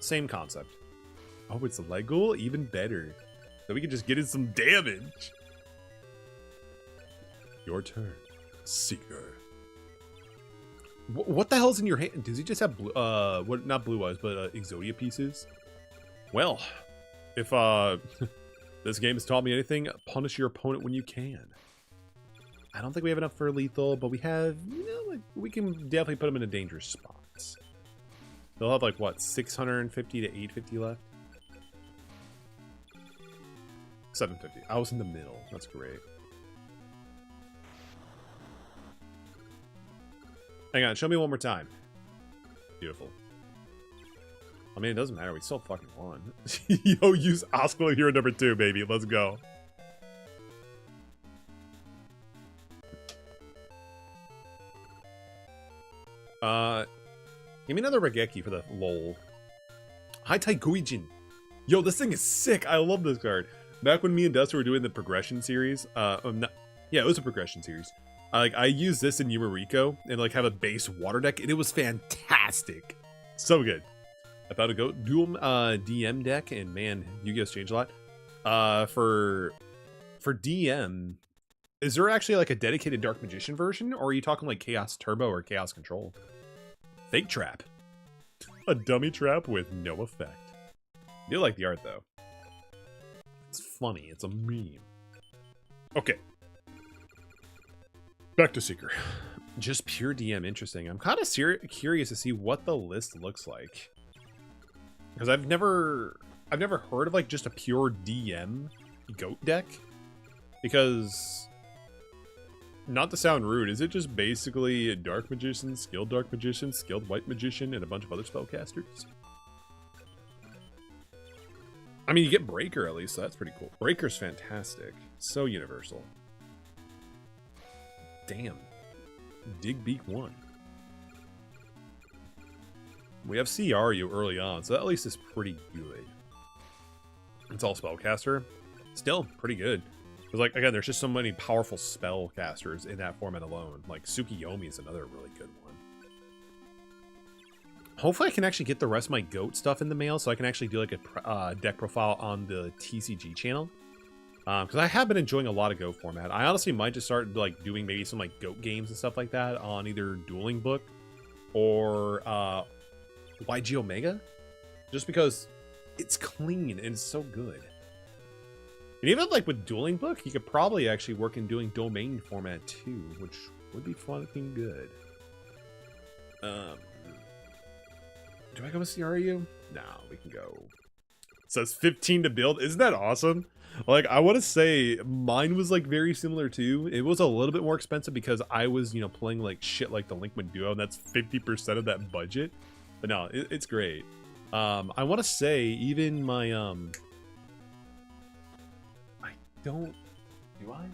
Same concept. Oh, it's a leg ghoul? Even better. So we can just get in some damage. Your turn, Seeker. What the hell's in your hand? Does he just have blue, what, not blue eyes, but Exodia pieces? Well, if this game has taught me anything, punish your opponent when you can. I don't think we have enough for lethal, but we have, you know, like, we can definitely put them in a dangerous spots. They'll have like what, 650 to 850 left? 750. I was in the middle. That's great. Hang on, show me one more time. Beautiful. I mean, it doesn't matter. We still fucking won. Yo, use Oscar Hero number 2, baby. Let's go. Give me another Regeki for the lol. Hi, Taiguijin. Yo, this thing is sick. I love this card. Back when me and Dustin were doing the progression series, yeah, it was a progression series. I used this in Yumariko and like have a base water deck, and it was fantastic. So good. I found a dual DM deck, and man, Yu-Gi-Oh's changed a lot. For DM, is there actually like a dedicated Dark Magician version, or are you talking like Chaos Turbo or Chaos Control? Fake Trap. A dummy trap with no effect. I do like the art though. It's funny. It's a meme. Okay. Back to Seeker. Just pure DM, interesting. I'm kind of curious to see what the list looks like, because I've never heard of like just a pure DM goat deck. Because, not to sound rude, is it just basically a Dark Magician, skilled White Magician, and a bunch of other spellcasters? I mean, you get Breaker at least, so that's pretty cool. Breaker's fantastic. So universal. Damn. Dig Beak 1. We have Yugioh early on, so that at least is pretty good. It's all spellcaster. Still pretty good. Because, like, again, there's just so many powerful spellcasters in that format alone. Like, Tsukiyomi is another really good one. Hopefully I can actually get the rest of my GOAT stuff in the mail so I can actually do, like, a deck profile on the TCG channel. Because I have been enjoying a lot of GOAT format. I honestly might just start, like, doing maybe some, like, GOAT games and stuff like that on either Dueling Book or YG Omega. Just because it's clean and it's so good. And even, like, with Dueling Book, you could probably actually work in doing domain format, too, which would be fucking good. Do I go with CRU? No, we can go. It says 15 to build. Isn't that awesome? Like, I want to say mine was, like, very similar, too. It was a little bit more expensive because I was, you know, playing, like, shit like the Linkman Duo, and that's 50% of that budget. But no, it's great. I want to say even my, do I?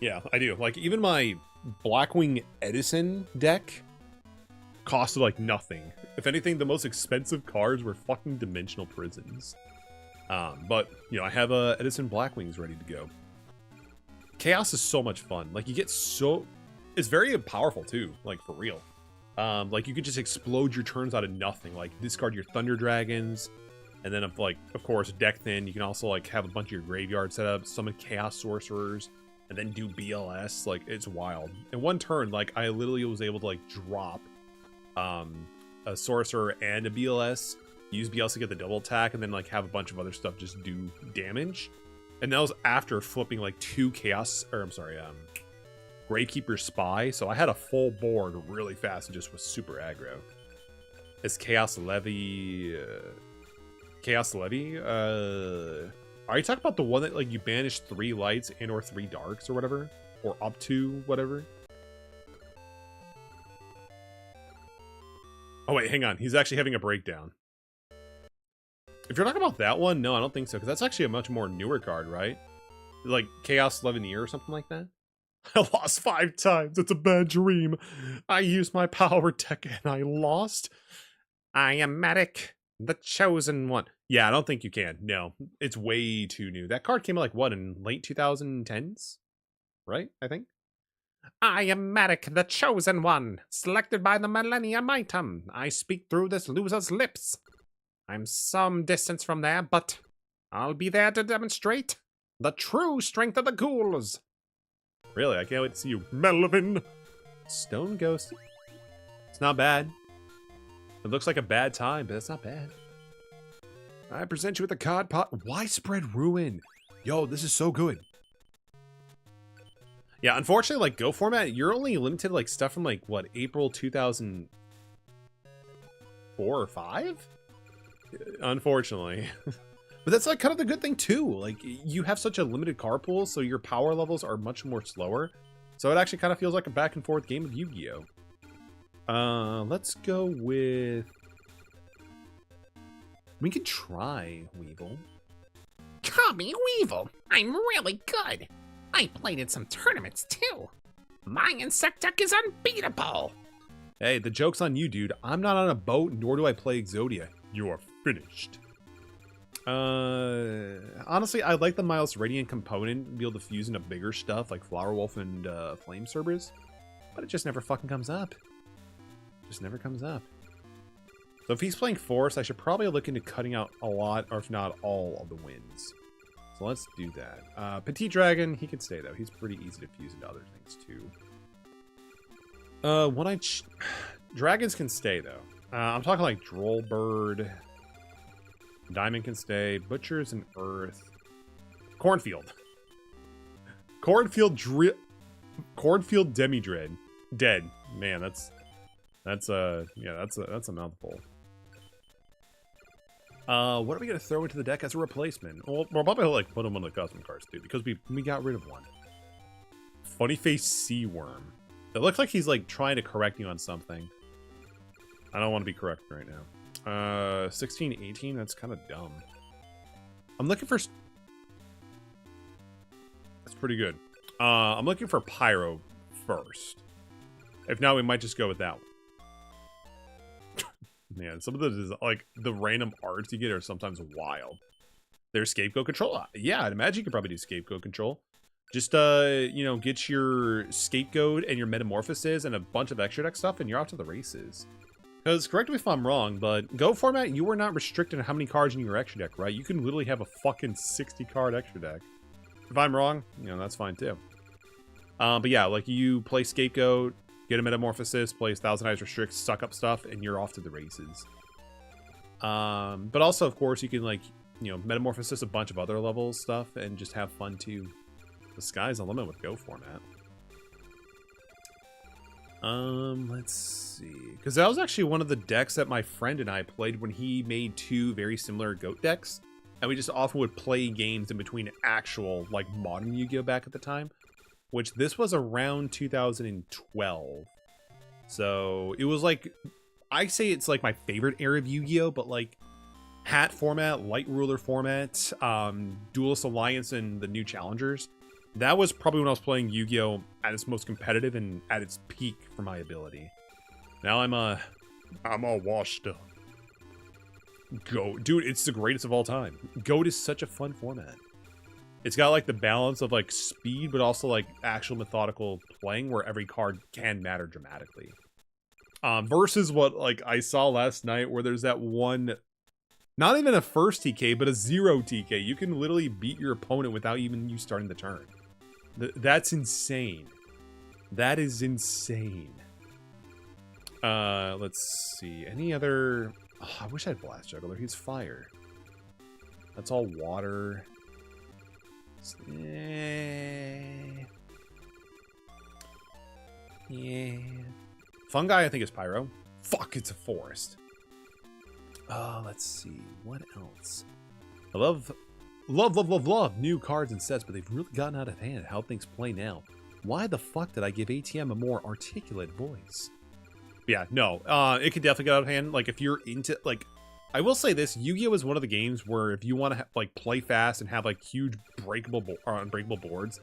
Yeah, I do. Like, even my Blackwing Edison deck costed like nothing. If anything, the most expensive cards were fucking Dimensional Prisons. But, you know, I have Edison Blackwings ready to go. Chaos is so much fun. Like, you get so... It's very powerful, too. Like, for real. Like, you could just explode your turns out of nothing. Like, discard your Thunder Dragons. And then, of course, deck thin. You can also, like, have a bunch of your graveyard set up. Summon Chaos Sorcerers. And then do BLS. Like, it's wild. In one turn, like, I literally was able to, like, drop a Sorcerer and a BLS. Use BLS to get the double attack. And then, like, have a bunch of other stuff just do damage. And that was after flipping, like, 2 Chaos... Or, I'm sorry, Gravekeeper Spy. So I had a full board really fast and just was super aggro. Is Chaos Levy... Chaos Levy? Are you talking about the one that, like, you banish 3 lights and or 3 darks or whatever? Or up to whatever? Oh, wait, hang on. He's actually having a breakdown. If you're talking about that one, no, I don't think so. Because that's actually a much more newer card, right? Like, Chaos Levineer or something like that? I lost 5 times. It's a bad dream. I used my power deck and I lost. I am Matic, the chosen one. Yeah, I don't think you can. No, it's way too new. That card came out like, what, in late 2010s? Right, I think? I am Matic, the chosen one, selected by the Millennium Item. I speak through this loser's lips. I'm some distance from there, but I'll be there to demonstrate the true strength of the ghouls. Really, I can't wait to see you, Melvin. Stone Ghost. It's not bad. It looks like a bad time, but it's not bad. I present you with a card pot. Widespread Ruin. Yo, this is so good. Yeah, unfortunately, like, Go format, you're only limited to, like, stuff from, like, what, April 2004 or 5? Unfortunately. But that's, like, kind of the good thing, too. Like, you have such a limited card pool, so your power levels are much more slower. So it actually kind of feels like a back-and-forth game of Yu-Gi-Oh! Let's go with... We can try Weevil. Call me Weevil. I'm really good. I played in some tournaments, too. My insect deck is unbeatable. Hey, the joke's on you, dude. I'm not on a boat, nor do I play Exodia. You are finished. Honestly, I like the Miles Radiant component, be able to fuse into bigger stuff like Flower Wolf and Flame Cerberus, but it just never fucking comes up. Just never comes up. So if he's playing Forest, I should probably look into cutting out a lot, or if not all, of the wins. So let's do that. Petite Dragon, he can stay though. He's pretty easy to fuse into other things too. Dragons can stay though. I'm talking like Droll Bird. Diamond can stay. Butchers and Earth. Cornfield. Cornfield Demi-Dread. Dead. Man, that's a mouthful. What are we gonna throw into the deck as a replacement? Well, we'll probably like put them on the custom cards too, because we got rid of one. Funny Face Sea Worm. It looks like he's like trying to correct you on something. I don't want to be correct right now. 16, 18, that's kind of dumb. I'm looking for... That's pretty good. I'm looking for Pyro first. If not, we might just go with that one. Man, some of the, like, the random arts you get are sometimes wild. There's Scapegoat Control. Yeah, I'd imagine you could probably do Scapegoat Control. Just, you know, get your Scapegoat and your Metamorphoses and a bunch of extra deck stuff, and you're off to the races. Because, correct me if I'm wrong, but Go format, you were not restricted on how many cards in your extra deck, right? You can literally have a fucking 60-card extra deck. If I'm wrong, you know, that's fine too. But yeah, like, you play Scapegoat, get a Metamorphosis, play 1,000 Eyes Restrict, suck up stuff, and you're off to the races. But also, of course, you can, like, you know, Metamorphosis a bunch of other levels stuff, and just have fun too. The sky's the limit with Go format. Let's see. Because that was actually one of the decks that my friend and I played when he made 2 very similar Goat decks. And we just often would play games in between actual, like, modern Yu-Gi-Oh! Back at the time. Which this was around 2012. So, it was like... I say it's like my favorite era of Yu-Gi-Oh! But like... Hat format, Light Ruler format, Duelist Alliance, and the new Challengers. That was probably when I was playing Yu-Gi-Oh! At its most competitive and at its peak for my ability. Now I'm all washed up. Goat. Dude, it's the greatest of all time. Goat is such a fun format. It's got like the balance of like speed, but also like actual methodical playing where every card can matter dramatically. Versus what like I saw last night where there's that one, not even a first TK, but a 0 TK. You can literally beat your opponent without even you starting the turn. That's insane. That is insane. Let's see. Any other... Oh, I wish I had Blast Juggler. He's fire. That's all water. Yeah. Fungi, I think, is Pyro. Fuck, it's a forest. Let's see. What else? I love new cards and sets, but they've really gotten out of hand how things play now. Why the fuck did I give ATM a more articulate voice? Yeah, no. It could definitely get out of hand. Like, if you're into, like... I will say this, Yu-Gi-Oh! Is one of the games where if you want to, like, play fast and have, like, huge unbreakable boards,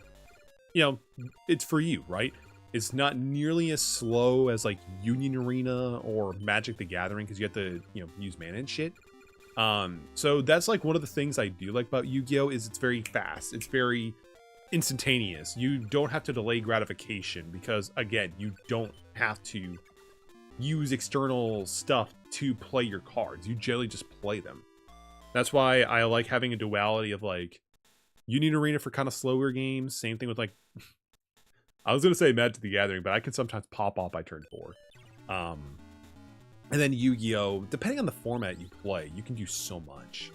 you know, it's for you, right? It's not nearly as slow as, like, Union Arena or Magic the Gathering, because you have to, you know, use mana and shit. So that's, like, one of the things I do like about Yu-Gi-Oh! Is it's very fast. It's very instantaneous. You don't have to delay gratification, because, again, you don't have to use external stuff to play your cards. You generally just play them. That's why I like having a duality of like Union Arena for kind of slower games. Same thing with like I was gonna say Magic the Gathering, but I can sometimes pop off by turn 4. And then Yu-Gi-Oh! Depending on the format you play, you can do so much.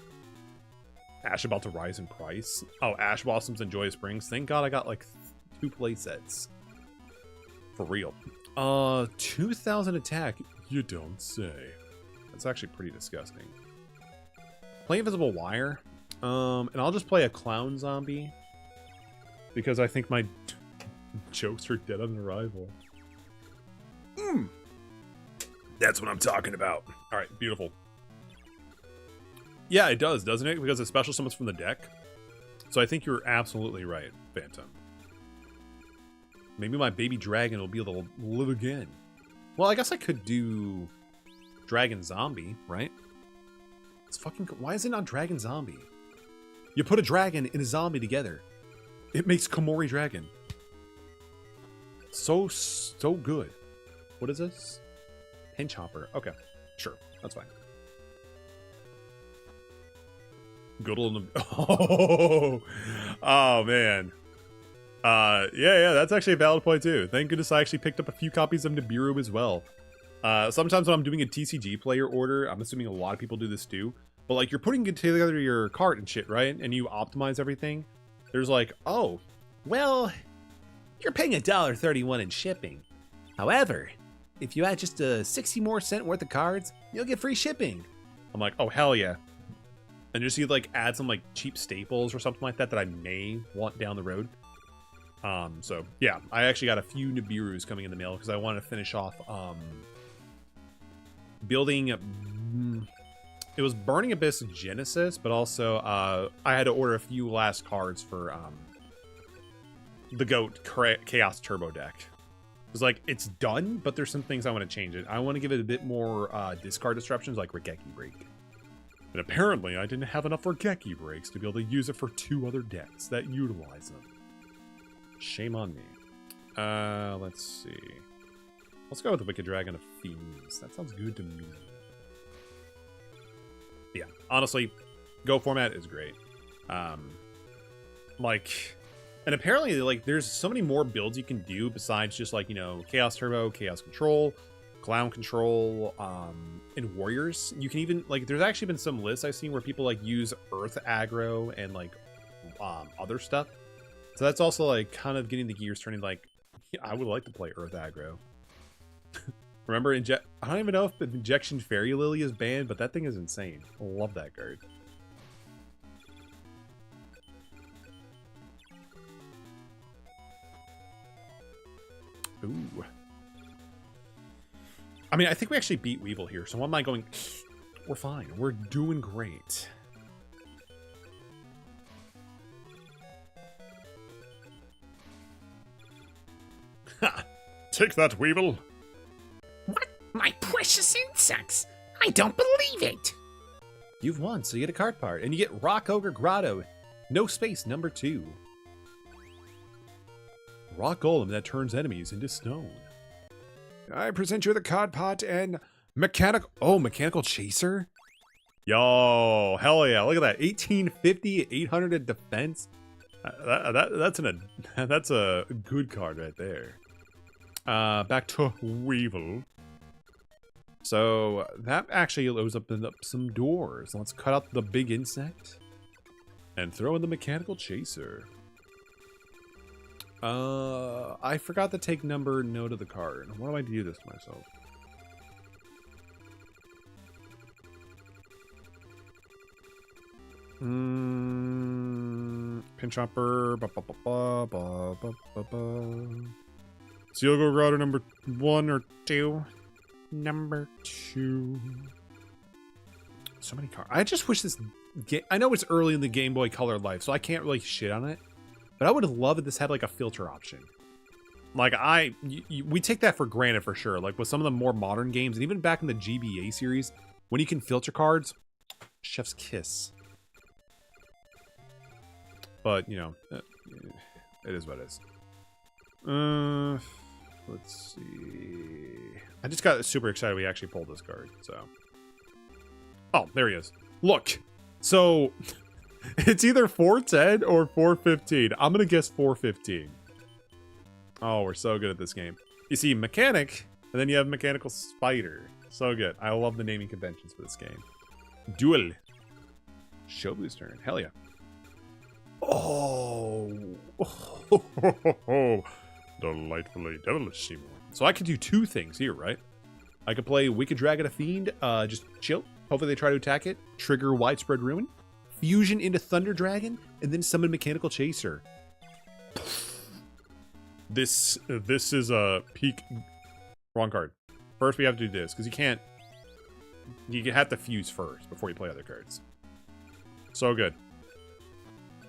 Ash about to rise in price. Oh, Ash Blossoms and Joyous Springs. Thank God I got like 2 play sets. For real. 2,000 attack. You don't say. That's actually pretty disgusting. Play Invisible Wire. And I'll just play a Clown Zombie. Because I think my jokes are dead on arrival. That's what I'm talking about. Alright, beautiful. Yeah, it does, doesn't it? Because it special summons from the deck. So I think you're absolutely right, Phantom. Maybe my baby dragon will be able to live again. Well, I guess I could do Dragon Zombie, right? It's fucking... Why is it not Dragon Zombie? You put a dragon and a zombie together. It makes Komori Dragon. So good. What is this? Pinch Hopper. Okay, sure. That's fine. Good on the... Oh, man. Yeah, that's actually a valid point too. Thank goodness I actually picked up a few copies of Nibiru as well. Sometimes when I'm doing a TCG player order, I'm assuming a lot of people do this too, but like you're putting together your cart and shit, right? And you optimize everything. There's like, oh, well, you're paying $1.31 in shipping. However, if you add just a 60 more cent worth of cards, you'll get free shipping. I'm like, oh, hell yeah. And just you like add some like cheap staples or something like that I may want down the road. So yeah, I actually got a few Nibirus coming in the mail because I want to finish off building. It was Burning Abyss Genesis, but also I had to order a few last cards for the Goat Chaos Turbo deck. It's like it's done, but there's some things I want to change it. I want to give it a bit more discard disruptions, like Regeki Break. And apparently, I didn't have enough Regeki Breaks to be able to use it for 2 other decks that utilize them. Shame on me. Let's see. Let's go with the Wicked Dragon of Fiends. That sounds good to me. Yeah, honestly, Go format is great. Like, and apparently, like, there's so many more builds you can do besides just like, you know, Chaos Turbo, Chaos Control, Clown Control, and Warriors. You can even, like, there's actually been some lists I've seen where people like use Earth aggro and like other stuff. So that's also like kind of getting the gears turning. Like, yeah, I would like to play Earth aggro. Remember, I don't even know if Injection Fairy Lily is banned, but that thing is insane. I love that card. Ooh. I mean, I think we actually beat Weevil here, so why am I going... We're fine. We're doing great. Ha! Take that, Weevil! What? sucks. I don't believe it. You've won, so you get a card part. And you get Rock Ogre Grotto. No space, number 2. Rock Golem that turns enemies into stone. I present you the card pot and Mechanical Chaser? Yo, hell yeah, look at that. 1850, 800 in defense. That's a good card right there. Back to Weevil. So that actually opens up some doors. Let's cut out the big insect and throw in the Mechanical Chaser. I forgot to take number note of the card. Why do I do this to myself? Pinch Hopper. So you'll go router number 1 or 2. Number 2. So many cards. I just wish this game. I know it's early in the Game Boy Color life, so I can't really shit on it. But I would love if this had like a filter option. Like we take that for granted for sure. Like with some of the more modern games, and even back in the GBA series, when you can filter cards, chef's kiss. But you know, it is what it is. Let's see. I just got super excited we actually pulled this card. So, oh, there he is. Look, so. It's either 410 or 415. I'm going to guess 415. Oh, we're so good at this game. You see Mechanic, and then you have Mechanical Spider. So good. I love the naming conventions for this game. Duel. Shobu's turn. Hell yeah. Oh. Delightfully devilish, Seymour. So I could do 2 things here, right? I could play Wicked Dragon of Fiend, just chill. Hopefully they try to attack it. Trigger Widespread Ruin. Fusion into Thunder Dragon, and then summon Mechanical Chaser. This is a peak. Wrong card. First we have to do this, because you have to fuse first before you play other cards. So good.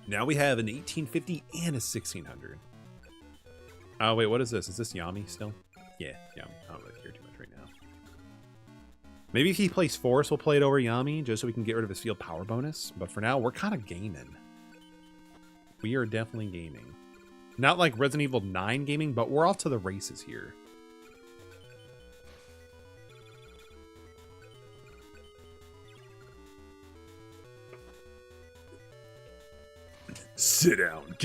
Now we have an 1850 and a 1600. Oh wait, what is this? Is this Yami still? Yeah, Yami. I don't really care too much right now. Maybe if he plays Force, we'll play it over Yami, just so we can get rid of his field power bonus. But for now, we're kind of gaming. We are definitely gaming. Not like Resident Evil 9 gaming, but we're off to the races here. Sit down.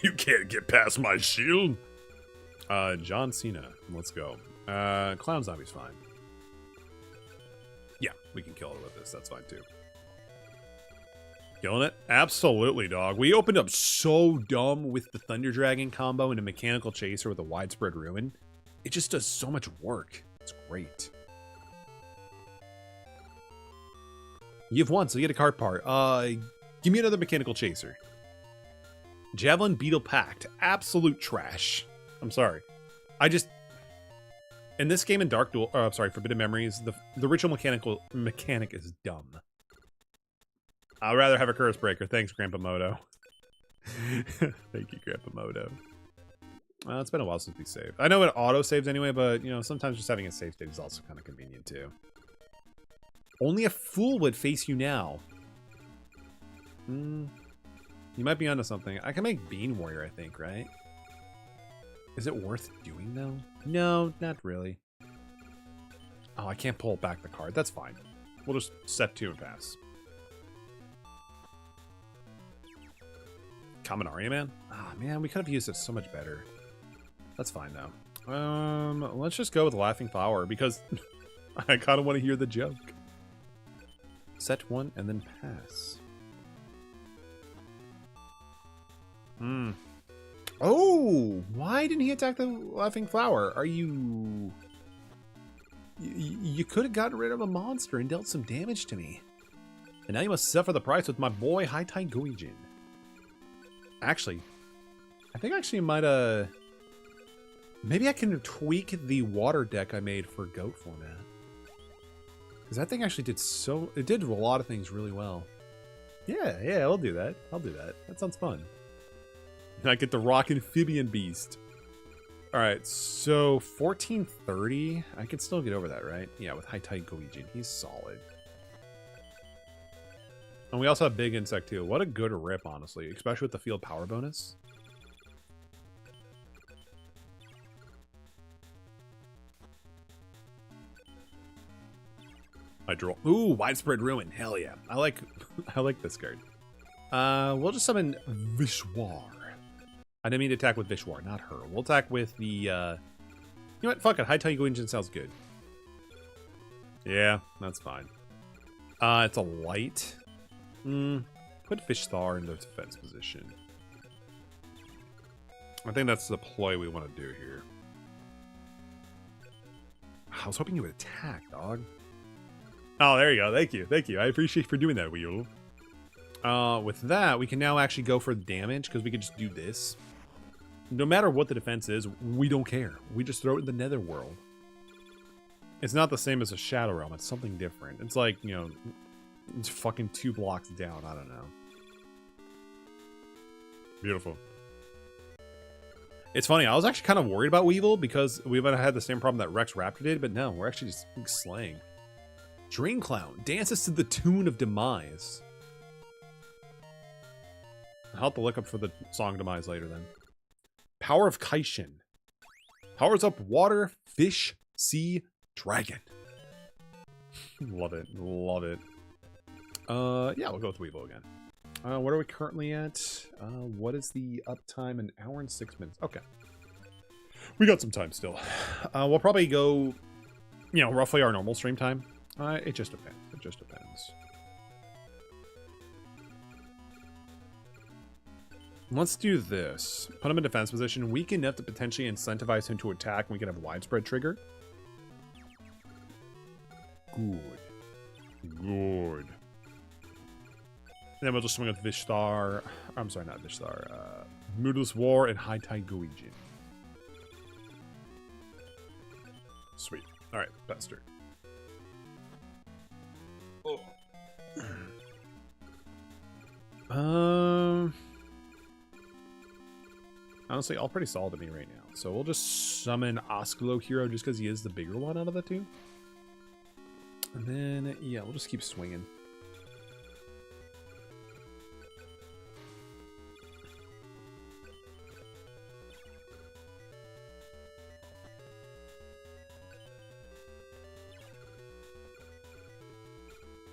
You can't get past my shield. John Cena. Let's go. Clown Zombie's fine. Yeah, we can kill it with this. That's fine, too. Killing it? Absolutely, dog. We opened up so dumb with the Thunder Dragon combo and a Mechanical Chaser with a Widespread Ruin. It just does so much work. It's great. You've won, so you get a card part. Give me another Mechanical Chaser. Javelin Beetle Pact. Absolute trash. I'm sorry. In this game in Dark Duel, Forbidden Memories, the ritual mechanic is dumb. I'd rather have a Curse Breaker. Thanks, Grandpa Moto. Thank you, Grandpa Moto. It's been a while since we saved. I know it auto-saves anyway, but, you know, sometimes just having a save state is also kind of convenient, too. Only a fool would face you now. You might be onto something. I can make Bean Warrior, I think, right? Is it worth doing, though? No, not really. Oh, I can't pull back the card. That's fine. We'll just set 2 and pass. Kaminaria, man? Ah, man, we could have used it so much better. That's fine, though. Let's just go with Laughing Flower, because I kind of want to hear the joke. Set 1 and then pass. Oh, why didn't he attack the Laughing Flower? Are you... You could have gotten rid of a monster and dealt some damage to me. And now you must suffer the price with my boy Haitai Goijin. Actually, I think I actually might maybe I can tweak the water deck I made for GOAT format. Because that thing actually did it did a lot of things really well. Yeah, I'll do that. I'll do that. That sounds fun. And I get the Rock Amphibian Beast. All right, so 1430. I can still get over that, right? Yeah, with High Tide Goijin. He's solid. And we also have Big Insect too. What a good rip, honestly, especially with the field power bonus. I draw. Ooh, Widespread Ruin. Hell yeah. I like this card. We'll just summon Vishwar. I didn't mean to attack with Vishwar, not her. We'll attack with the, you know what? Fuck it. High Tide Engine sounds good. Yeah, that's fine. It's a light. Put Fish Star in the defense position. I think that's the ploy we want to do here. I was hoping you would attack, dog. Oh, there you go. Thank you. Thank you. I appreciate you for doing that, Wheel. With that, we can now actually go for damage because we can just do this. No matter what the defense is, we don't care. We just throw it in the netherworld. It's not the same as a Shadow Realm. It's something different. It's like, you know, it's fucking 2 blocks down. I don't know. Beautiful. It's funny. I was actually kind of worried about Weevil because we would have had the same problem that Rex Raptor did, but no, we're actually just slaying. Dream Clown dances to the tune of Demise. I'll have to look up for the song Demise later then. Power of Kaishin. Powers up water, fish, sea, dragon. Love it. Love it. Yeah, we'll go with Weevil again. What are we currently at? What is the uptime? An hour and 6 minutes. Okay. We got some time still. We'll probably go, you know, roughly our normal stream time. It just depends. It just depends. Let's do this. Put him in defense position. Weak enough to potentially incentivize him to attack. And we can have a widespread trigger. Good. Good. And then we'll just swing with Vishtar. I'm sorry, not Vishtar. Moodless War and High Tide Goijin. Sweet. Alright, bastard. Oh. Honestly, all pretty solid to me right now. So we'll just summon Osculo Hero just because he is the bigger one out of the two. And then, yeah, we'll just keep swinging.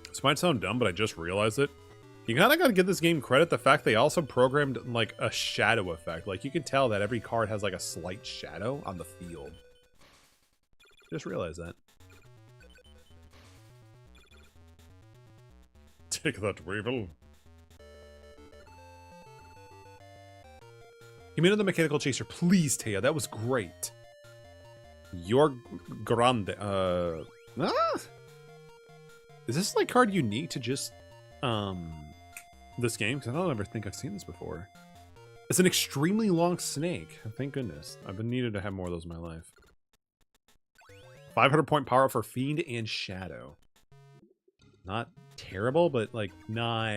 This might sound dumb, but I just realized it. You kind of got to give this game credit the fact they also programmed like a shadow effect. Like you can tell that every card has like a slight shadow on the field. Just realized that. Take that, Weevil. Give me another Mechanical Chaser, please, Taya. That was great. Your Grande. Is this like card unique to just this game? Because I don't ever think I've seen this before. It's an extremely long snake. Thank goodness. I've been needed to have more of those in my life. 500 point power for Fiend and Shadow. Not terrible, but like not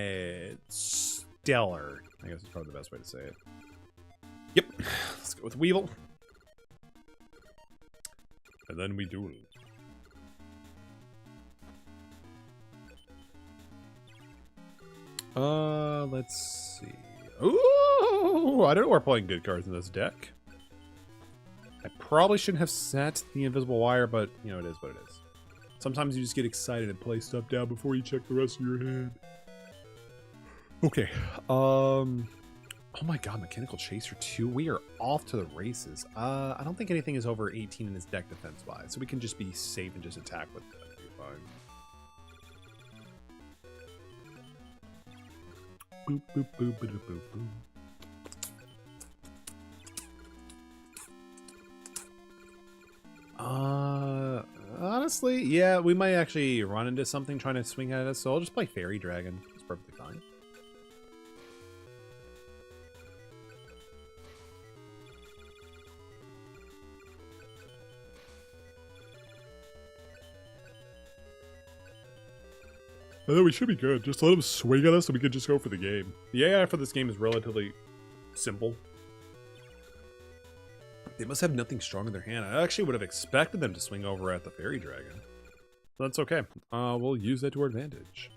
stellar. I guess is probably the best way to say it. Yep. Let's go with Weevil. And then we duel. Let's see. Ooh, I don't know we're playing good cards in this deck. I probably shouldn't have set the Invisible Wire, but, you know, it is what it is. Sometimes you just get excited and play stuff down before you check the rest of your hand. Okay. Oh my god, Mechanical Chaser 2. We are off to the races. I don't think anything is over 18 in this deck defense-wise, so we can just be safe and just attack with that. Fine. Boop, boop, boop, boop, boop, boop. Honestly, yeah, we might actually run into something trying to swing at us, so I'll just play Fairy Dragon. It's perfectly fine. I think we should be good. Just let him swing at us and we can just go for the game. The AI for this game is relatively simple. They must have nothing strong in their hand. I actually would have expected them to swing over at the fairy dragon. That's okay. We'll use that to our advantage.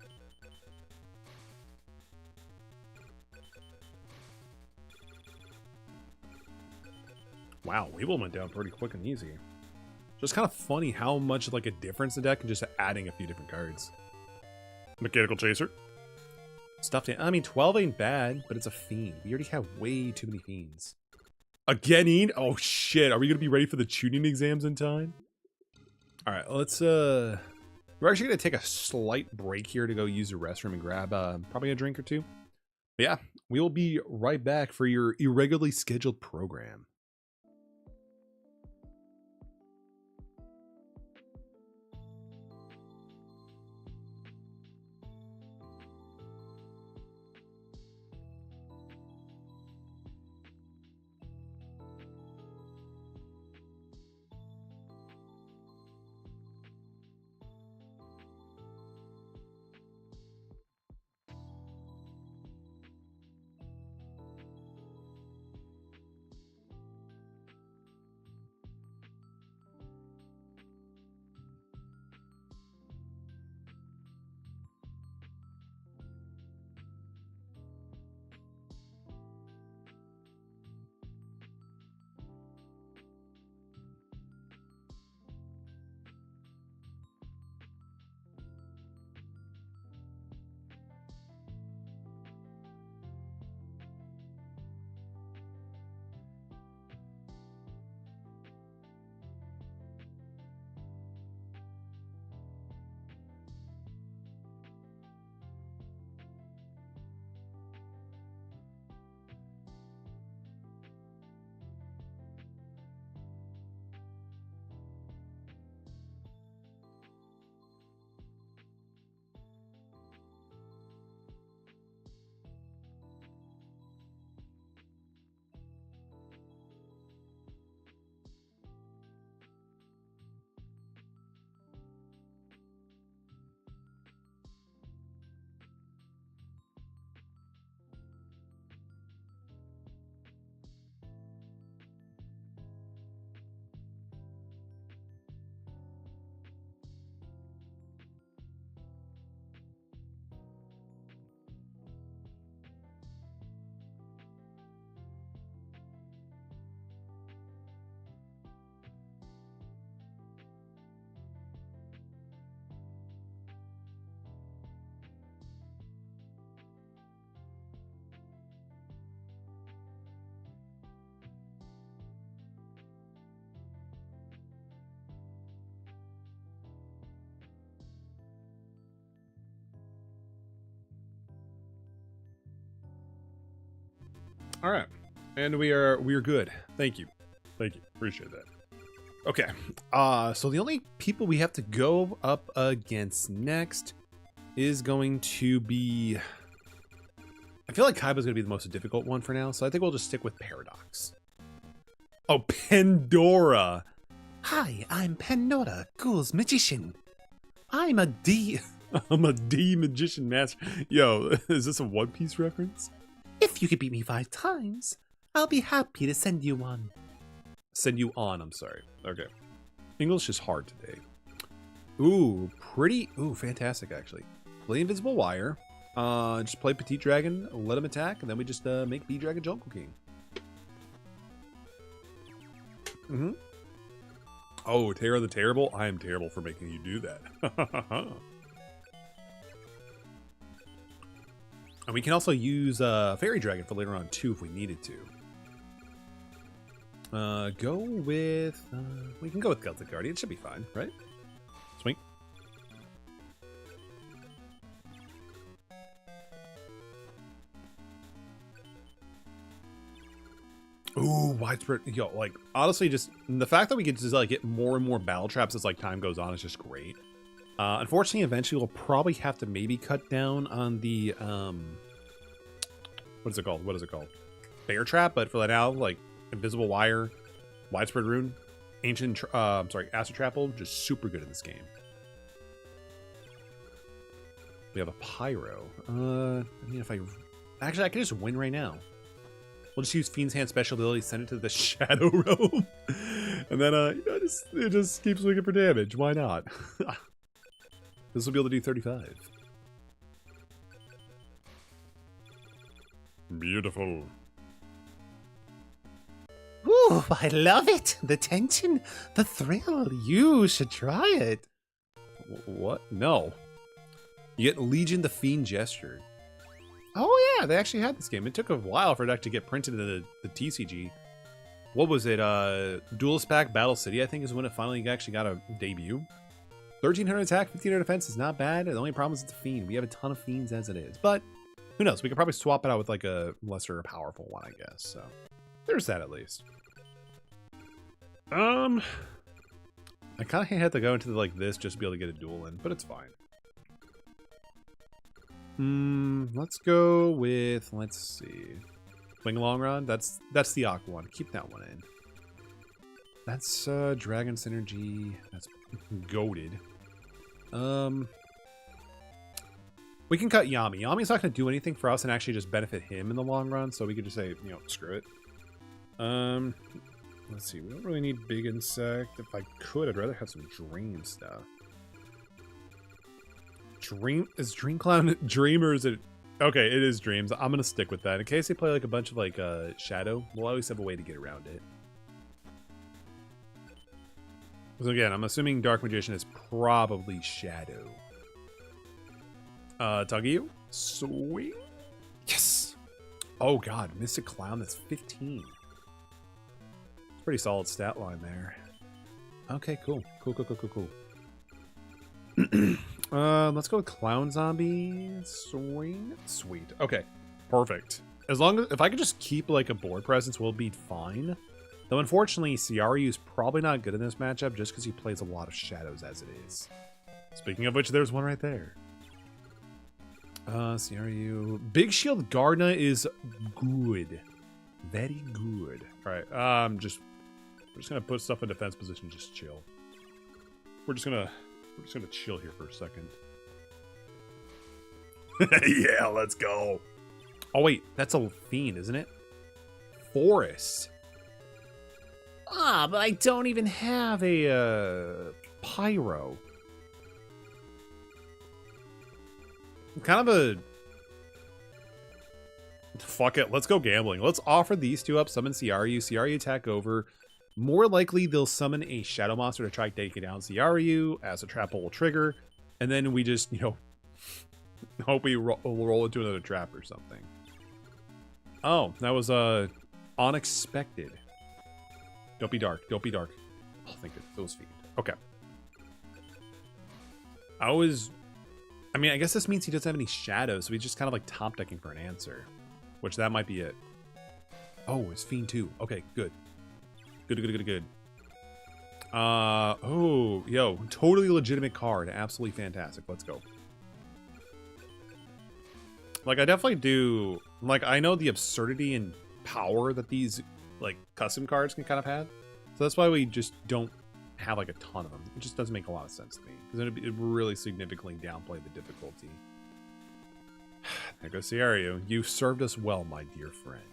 Wow, Weevil went down pretty quick and easy. Just kind of funny how much like a difference the deck and just adding a few different cards. Mechanical Chaser. Stuffed. I mean, 12 ain't bad, but it's a fiend. We already have way too many fiends. Again? Oh shit! Are we gonna be ready for the tuning exams in time? All right, let's. We're actually gonna take a slight break here to go use the restroom and grab probably a drink or two. But yeah, we will be right back for your irregularly scheduled program. All right, and we are good. Thank you, appreciate that. Okay, so the only people we have to go up against next is going to be. I feel like Kaiba's gonna be the most difficult one for now, so I think we'll just stick with Paradox. Oh, Pandora. Hi, I'm Pandora, Ghoul's magician. I'm a D magician master. Yo, is this a One Piece reference? If you could beat me 5 times, I'll be happy to send you one. Send you on, I'm sorry. Okay. English is hard today. Ooh, fantastic actually. Play Invisible Wire. Just play Petite Dragon, let him attack, and then we just make B Dragon Jungle King. Oh, Terra the Terrible? I am terrible for making you do that. And we can also use Fairy Dragon for later on too if we needed to. Go with... we can go with Celtic Guardian. It should be fine, right? Swing. Ooh, widespread. Yo, like, honestly, just the fact that we get to like get more and more battle traps as like time goes on is just great. Unfortunately, eventually we'll probably have to maybe cut down on the what is it called? Bear trap, but for now, like Invisible Wire, Widespread Rune, Ancient Acid Trapple, just super good in this game. We have a Pyro. I mean, if I can just win right now. We'll just use Fiend's Hand special ability, send it to the Shadow Realm, and then it just keeps swinging for damage. Why not? This will be able to do 35. Beautiful. Ooh, I love it. The tension, the thrill. You should try it. What? No. You get Legion the Fiend Gesture. Oh yeah, they actually had this game. It took a while for it to actually get printed in the TCG. What was it? Duelist Pack Battle City, I think, is when it finally actually got a debut. 1300 attack, 1500 defense is not bad. The only problem is it's a Fiend. We have a ton of Fiends as it is. But who knows? We could probably swap it out with like a lesser powerful one, I guess. So there's that at least. I kind of had to go into like this just to be able to get a duel in, but it's fine. Let's go with, let's see. Swing Long Run, that's the Aqua one. Keep that one in. That's Dragon Synergy. That's goated. We can cut Yami. Yami's not going to do anything for us and actually just benefit him in the long run, so we could just say, you know, screw it. Let's see. We don't really need Big Insect. If I could, I'd rather have some Dream stuff. Is Dream Clown Dream, or is it? Okay, it is Dreams. I'm gonna stick with that in case they play like a bunch of like Shadow. We'll always have a way to get around it. So again, I'm assuming Dark Magician is probably Shadow. Tuggy, sweet. Yes. Oh god, Mystic Clown. That's 15. It's pretty solid stat line there. Okay, cool. Cool. Let's go with Clown Zombie. Sweet. Okay, perfect. As long as if I could just keep like a board presence, we'll be fine. Though unfortunately, CRU is probably not good in this matchup just because he plays a lot of shadows as it is. Speaking of which, there's one right there. CRU. Big Shield Gardna is good. Very good. Alright, we're just gonna put stuff in defense position, just chill. We're just gonna chill here for a second. Yeah, let's go. Oh wait, that's a Fiend, isn't it? Forest. Ah, but I don't even have a Pyro. Kind of a... Fuck it, let's go gambling. Let's offer these two up, summon CRU. CRU attack over. More likely, they'll summon a Shadow Monster to try taking down CRU as a trap hole will trigger. And then we just, you know, hope we roll into another trap or something. Oh, that was unexpected. Don't be dark. Don't be dark. Oh, thank you. Those feet. Okay. I mean, I guess this means he doesn't have any shadows, so he's just kind of like top decking for an answer. Which that might be it. Oh, it's Fiend 2. Okay, good. Good. Oh, yo, totally legitimate card. Absolutely fantastic. Let's go. Like, I definitely do... Like, I know the absurdity and power that these, like, custom cards can kind of have. So that's why we just don't have, like, a ton of them. It just doesn't make a lot of sense to me. Because it'd really significantly downplay the difficulty. There goes Sierra. You served us well, my dear friend.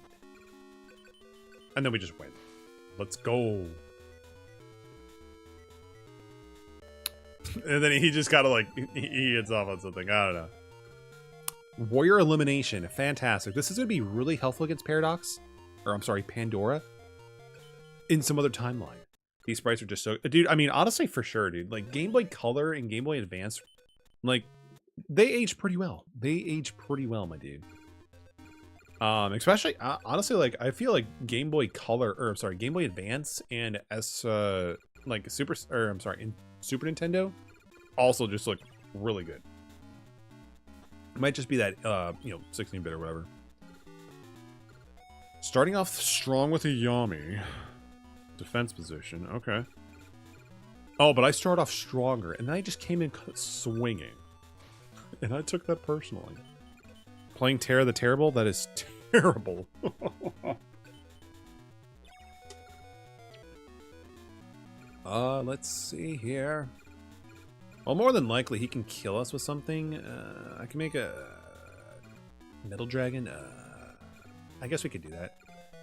And then we just win. Let's go. And then he just kind of like, he hits off on something. I don't know. Warrior Elimination. Fantastic. This is going to be really helpful against Paradox. Or I'm sorry, Pandora. In some other timeline. These sprites are just so... Dude, I mean, honestly, for sure, dude. Like, Game Boy Color and Game Boy Advance, like, they age pretty well. They age pretty well, my dude. Especially, honestly, like, I feel like Game Boy Color, or I'm sorry, Game Boy Advance and like, Super Nintendo also just look really good. It might just be that, you know, 16-bit or whatever. Starting off strong with a Yami. Defense position, okay. Oh, but I started off stronger, and then I just came in swinging. And I took that personally. Playing Terra the Terrible? That is terrible. Let's see here. Well, more than likely, he can kill us with something. I can make a Metal Dragon. I guess we could do that.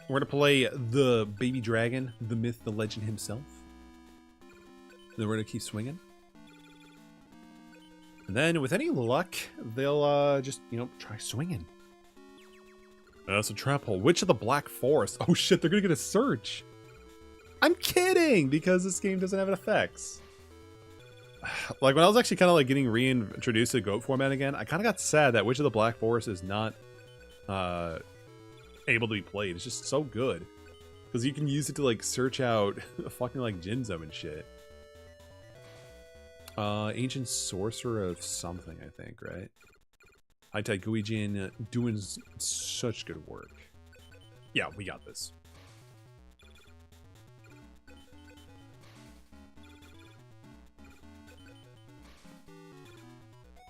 We're gonna play the baby dragon, the myth, the legend himself. Then we're gonna keep swinging. And then, with any luck, they'll just, you know, try swinging. That's a trap hole. Witch of the Black Forest. Oh shit, they're gonna get a search. I'm kidding, because this game doesn't have effects. Like, when I was actually kind of like getting reintroduced to the GOAT format again, I kind of got sad that Witch of the Black Forest is not able to be played. It's just so good. Because you can use it to like search out fucking like Jinzo and shit. Ancient Sorcerer of something, I think, right? High-Tide Guijin doing such good work. Yeah, we got this.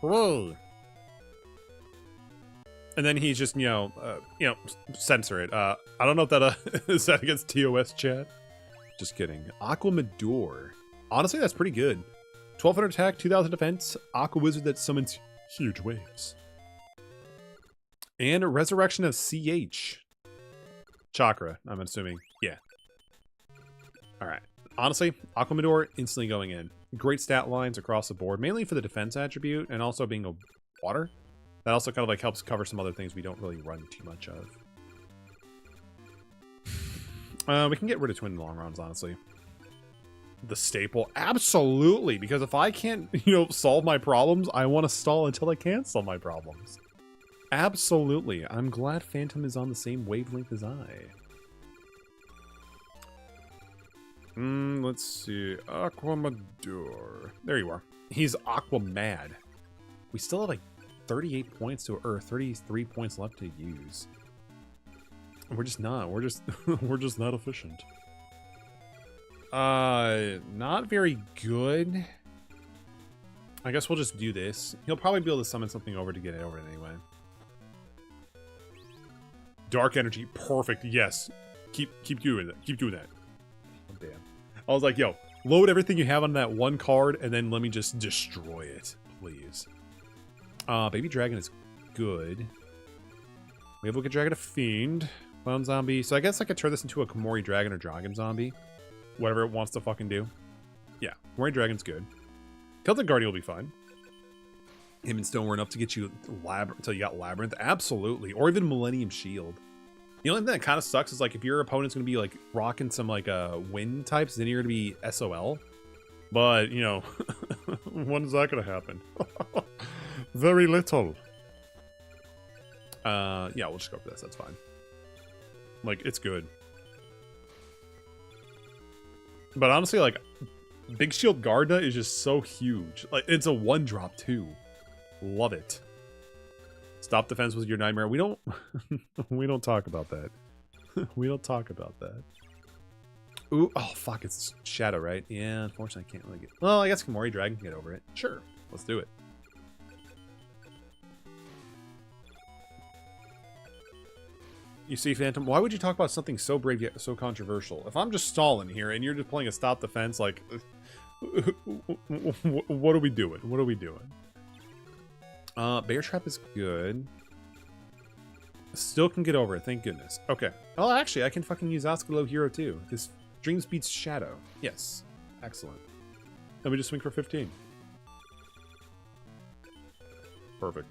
Whoa. And then he's just, you know, censor it. I don't know if that is that against TOS chat. Just kidding. Aqua Medour. Honestly, that's pretty good. 1200 attack, 2000 defense. Aqua Wizard that summons huge waves. And a Resurrection of CH. Chakra, I'm assuming. Yeah. Alright. Honestly, Aqua Medour instantly going in. Great stat lines across the board, mainly for the defense attribute and also being a water. That also kind of like helps cover some other things we don't really run too much of. We can get rid of Twin long runs, honestly. The staple, absolutely, because if I can't, you know, solve my problems, I want to stall until I can solve my problems. Absolutely. I'm glad Phantom is on the same wavelength as I. Let's see. Aqua Medour. There you are. He's Aqua Mad. We still have like 38 points to, or 33 points left to use. We're just not. We're just not efficient. Not very good. I guess we'll just do this. He'll probably be able to summon something over to get it over it anyway. Dark Energy, perfect. Yes, keep doing that. Keep doing that. Oh, damn. I was like, yo, load everything you have on that one card, and then let me just destroy it, please. Baby Dragon is good. We have Wicked Dragon, a Fiend, Clown Zombie. So I guess I could turn this into a Komori Dragon or Dragon Zombie. Whatever it wants to fucking do. Yeah, Komori Dragon's good. Celtic Guardian will be fine. Him and Stone were enough to get you until you got Labyrinth. Absolutely. Or even Millennium Shield. The only thing that kind of sucks is like if your opponent's going to be like rocking some like wind types, then you're going to be SOL. But, you know, when is that going to happen? Very little. Yeah, we'll just go for this. That's fine. Like, it's good. But honestly, like, Big Shield Garda is just so huge. Like, it's a 1-drop too. Love it. Stop defense with your nightmare. We don't we don't talk about that. We don't talk about that. Ooh, oh fuck, it's Shadow, right? Yeah, unfortunately I can't really get. Well, I guess Komori Dragon can get over it. Sure. Let's do it. You see, Phantom, why would you talk about something so brave yet so controversial? If I'm just stalling here and you're just playing a stop defense, like, what are we doing? What are we doing? Bear Trap is good. Still can get over it, thank goodness. Okay. Well, actually, I can fucking use Oscalo Hero too, because Dreams beats Shadow. Yes. Excellent. Let me just swing for 15. Perfect.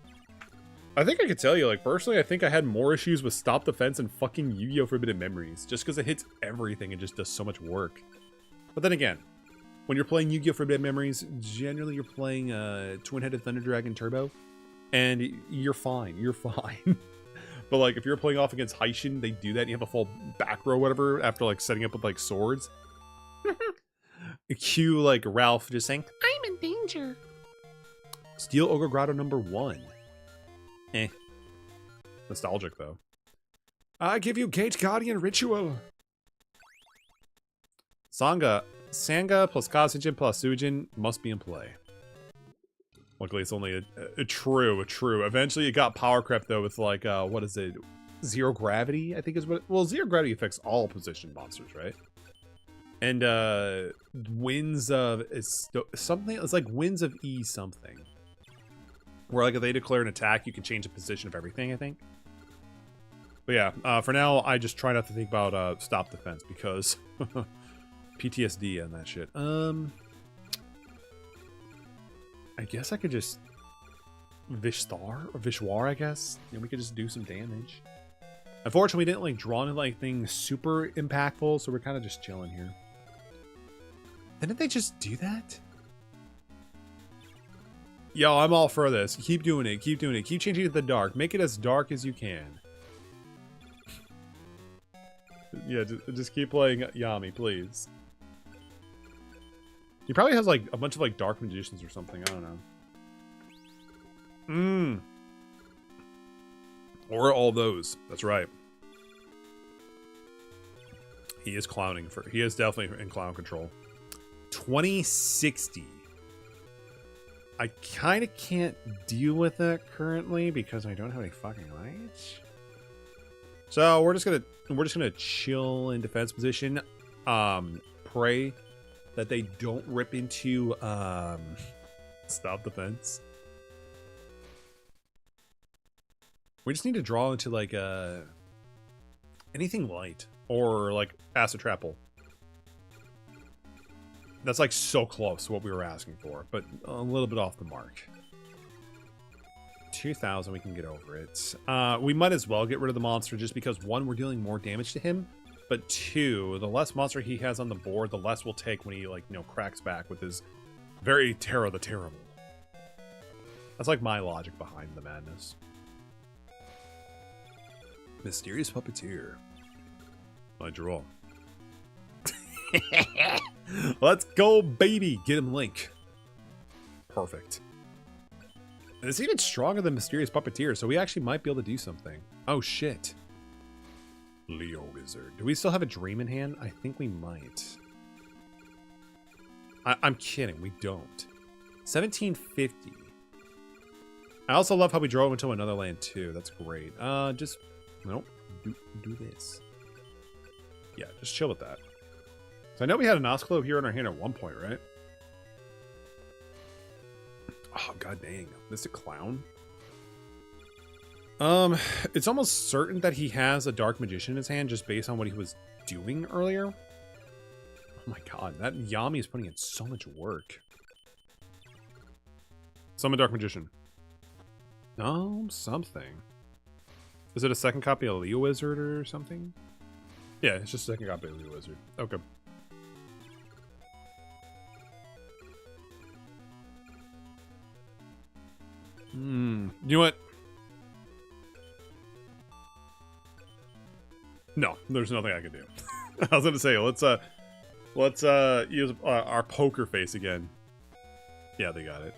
I think I could tell you, like, personally, I think I had more issues with Stop Defense and fucking Yu-Gi-Oh! Forbidden Memories, just because it hits everything and just does so much work. But then again, when you're playing Yu-Gi-Oh! Forbidden Memories, generally you're playing Twin-Headed Thunder Dragon Turbo, and you're fine. You're fine. But, like, if you're playing off against Heishin, they do that, and you have a full back row or whatever after, like, setting up with, like, swords. Cue, like, Ralph just saying, I'm in danger. Steel Ogre Grotto #1. Eh. Nostalgic, though. I give you Gate Guardian Ritual. Sanga plus Kazujin plus Sujin must be in play. Luckily, it's only a true. Eventually, it got power crept, though, with, like, what is it? Zero Gravity, I think is what... Well, Zero Gravity affects all position monsters, right? And, Winds of... something... It's like Winds of E something. Where, like, if they declare an attack, you can change the position of everything, I think. But yeah, for now, I just try not to think about stop defense because PTSD and that shit. I guess I could just Vishwar, I guess. And we could just do some damage. Unfortunately, we didn't like draw into like things super impactful, so we're kind of just chilling here. Didn't they just do that? Yo, I'm all for this. Keep doing it. Keep doing it. Keep changing it to the dark. Make it as dark as you can. Yeah, just keep playing Yami, please. He probably has like a bunch of like dark magicians or something. I don't know. Or all those. That's right. He is clowning for. He is definitely in clown control. 2060. I kind of can't deal with that currently because I don't have any fucking lights. So we're just gonna chill in defense position. Pray that they don't rip into stop defense. We just need to draw into like anything light or like acid trapple. That's like so close to what we were asking for, but a little bit off the mark. 2,000, we can get over it. We might as well get rid of the monster just because, one, we're dealing more damage to him, but two, the less monster he has on the board, the less we'll take when he, like, you know, cracks back with his very Terror the Terrible. That's like my logic behind the madness. Mysterious Puppeteer. I draw. Let's go, baby! Get him Link. Perfect. And it's even stronger than Mysterious Puppeteer, so we actually might be able to do something. Oh, shit. Leo Wizard. Do we still have a dream in hand? I think we might. I'm kidding. We don't. 1750. I also love how we drove into another land, too. That's great. Just... Nope. Do this. Yeah, just chill with that. So I know we had an Osclo here in our hand at one point, right? Oh, god dang. This a clown? It's almost certain that he has a Dark Magician in his hand just based on what he was doing earlier. Oh my god, that Yami is putting in so much work. Summon Dark Magician. Oh, something. Is it a second copy of Leo Wizard or something? Yeah, it's just a second copy of Leo Wizard. Okay. You know what? No, there's nothing I can do. I was gonna say, let's use our poker face again. Yeah, they got it.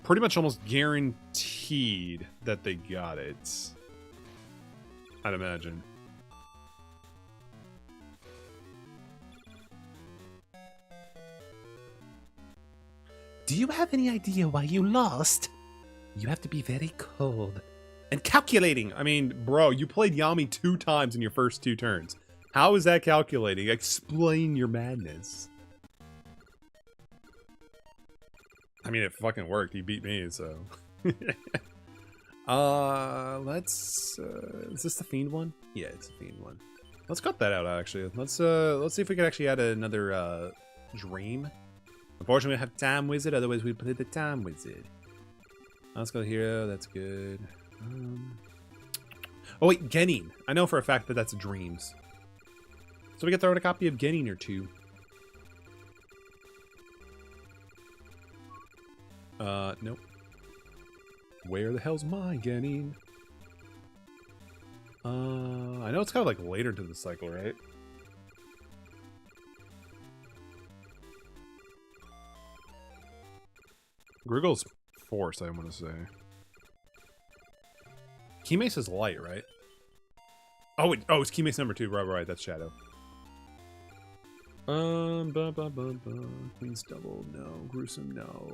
Pretty much almost guaranteed that they got it. I'd imagine. Do you have any idea why you lost? You have to be very cold. And calculating. I mean, bro, you played Yami 2 times in your first 2 turns. How is that calculating? Explain your madness. I mean, it fucking worked. He beat me, so. Let's. Is this the Fiend one? Yeah, it's the Fiend one. Let's cut that out, actually. Let's see if we can actually add another dream. Unfortunately, we have Time Wizard. Otherwise, we'd play the Time Wizard. Let's go here. That's good. Oh wait, Genin. I know for a fact that that's dreams. So we can throw in a copy of Genin or 2. Nope. Where the hell's my Genin? I know it's kind of like later into the cycle, right? Griggle's Force, I want to say. Keymace is light, right? Oh, it's Keymace number 2. Right, that's Shadow. Queen's Double, no. Gruesome, no.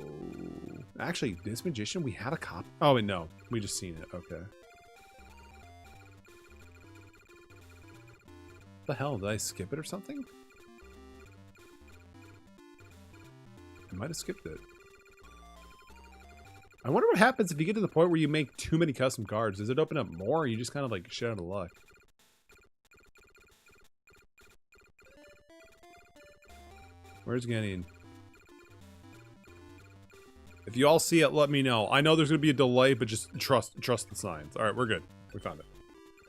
Actually, this Magician, we have a copy. Oh, wait, no. We just seen it. Okay. The hell? Did I skip it or something? I might have skipped it. I wonder what happens if you get to the point where you make too many custom cards. Does it open up more, or you just kind of like shit out of luck? Where's Ganon? If you all see it, let me know. I know there's gonna be a delay, but just trust the signs. All right, we're good. We found it.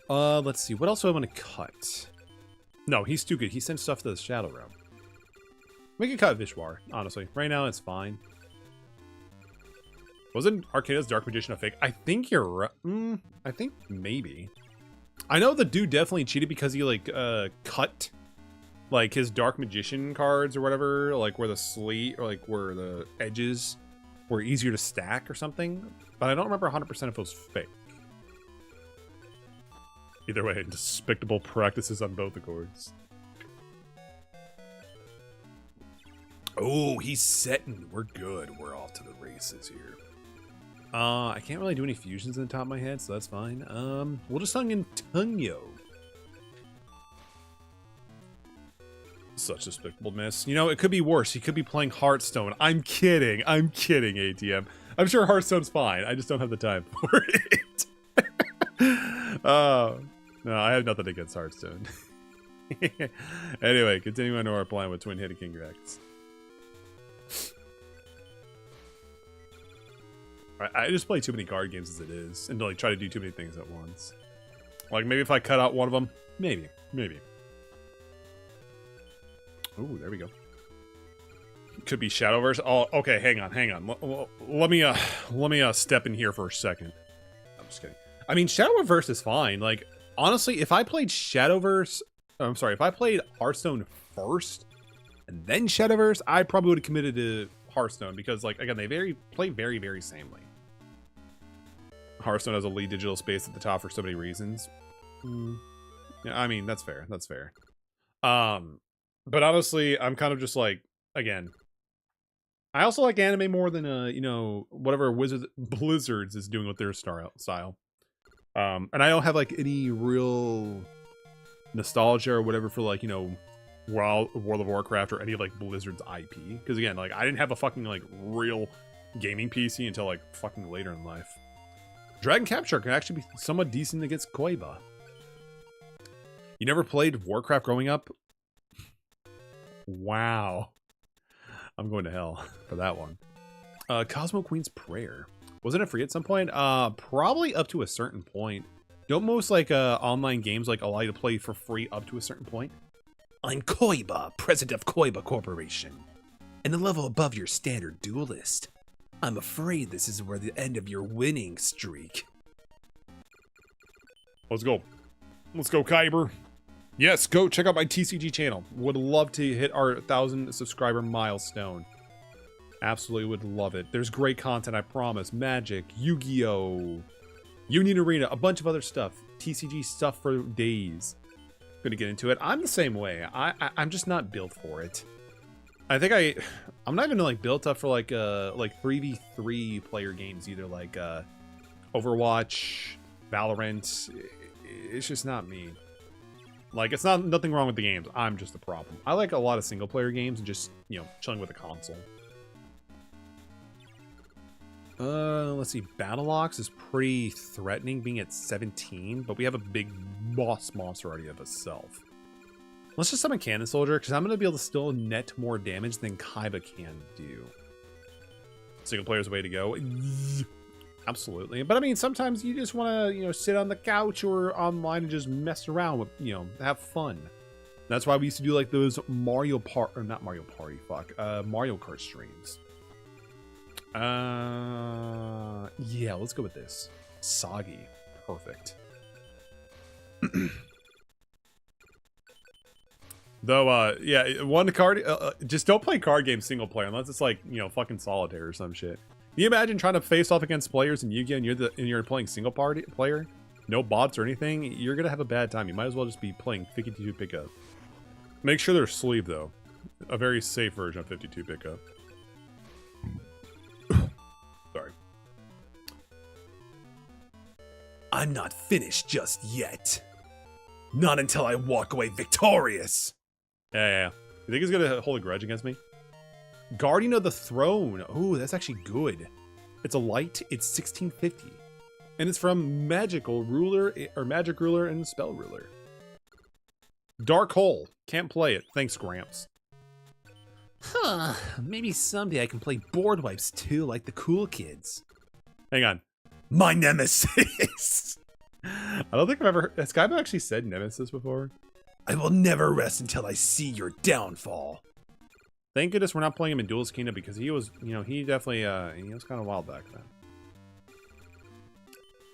Let's see. What else do I want to cut? No, he's too good. He sent stuff to the Shadow Realm. We can cut Vishwar, honestly. Right now, it's fine. Wasn't Arcana's Dark Magician a fake? I think you're right. I think maybe. I know the dude definitely cheated because he, like, cut, like, his Dark Magician cards or whatever, like, where the sleeve, or, like, where the edges were easier to stack or something. But I don't remember 100% if it was fake. Either way, despicable practices on both accords. Oh, he's setting. We're good. We're off to the races here. I can't really do any fusions in the top of my head, so that's fine. We'll just sung in Tungyo. Such despicable miss. You know, it could be worse. He could be playing Hearthstone. I'm kidding. I'm kidding, ATM. I'm sure Hearthstone's fine. I just don't have the time for it. No, I have nothing against Hearthstone. Anyway, continuing on to our plan with twin-headed King Rex. I just play too many card games as it is, and like try to do too many things at once. Like maybe if I cut out one of them, maybe. Ooh, there we go. Could be Shadowverse. Oh, okay, hang on. Let me step in here for a second. I'm just kidding. I mean, Shadowverse is fine. Like honestly, if I played Shadowverse, I'm sorry, if I played Hearthstone first and then Shadowverse, I probably would have committed to Hearthstone because, like, again, they play very, very samely. Hearthstone has a lead digital space at the top for so many reasons. Yeah, I mean, that's fair. That's fair. But honestly, I'm kind of just like, again, I also like anime more than you know, whatever Blizzards is doing with their style. And I don't have like any real nostalgia or whatever for like, you know, World of Warcraft or any of like Blizzard's IP, because again, like I didn't have a fucking like real gaming PC until like fucking later in life. Dragon Capture can actually be somewhat decent against Koiba. You never played Warcraft growing up? Wow, I'm going to hell for that one. Cosmo Queen's Prayer, wasn't it free at some point? Probably up to a certain point. Don't most like online games like allow you to play for free up to a certain point? I'm Koiba, president of Koiba Corporation, and a level above your standard duelist. I'm afraid this is where the end of your winning streak. Let's go. Let's go, Kyber. Yes, go check out my TCG channel. Would love to hit our 1,000 subscriber milestone. Absolutely would love it. There's great content, I promise. Magic, Yu-Gi-Oh, Union Arena, a bunch of other stuff. TCG stuff for days. Gonna get into it. I'm the same way. I'm just not built for it. I think I'm not even like built up for like 3v3 player games either, like Overwatch, Valorant. It's just not me. Like, it's nothing wrong with the games. I'm just the problem. I like a lot of single player games and just, you know, chilling with a console. Let's see. Battleox is pretty threatening, being at 17, but we have a big boss monster already of itself. Let's just summon Cannon Soldier, because I'm going to be able to still net more damage than Kaiba can do. Single player's the way to go. Absolutely. But I mean, sometimes you just want to, you know, sit on the couch or online and just mess around with, you know, have fun. That's why we used to do like those Mario Kart streams. Yeah, let's go with this. Soggy. Perfect. Though, yeah, one card, just don't play card games single player unless it's like, you know, fucking solitaire or some shit. Can you imagine trying to face off against players in Yu-Gi-Oh! And you're playing single player? No bots or anything? You're gonna have a bad time. You might as well just be playing 52 pickup. Make sure they're sleeved though. A very safe version of 52 pickup. Sorry. I'm not finished just yet. Not until I walk away victorious. Yeah. You think he's gonna hold a grudge against me? Guardian of the Throne. Ooh, that's actually good. It's a light. It's 1650. And it's from Magical Ruler, or Magic Ruler and Spell Ruler. Dark Hole. Can't play it. Thanks, Gramps. Huh. Maybe someday I can play board wipes too, like the cool kids. Hang on. My nemesis. I don't think I've ever... Has Skype actually said nemesis before? I will never rest until I see your downfall. Thank goodness we're not playing him in Duelist Kingdom because he was, you know, he definitely, he was kind of wild back then.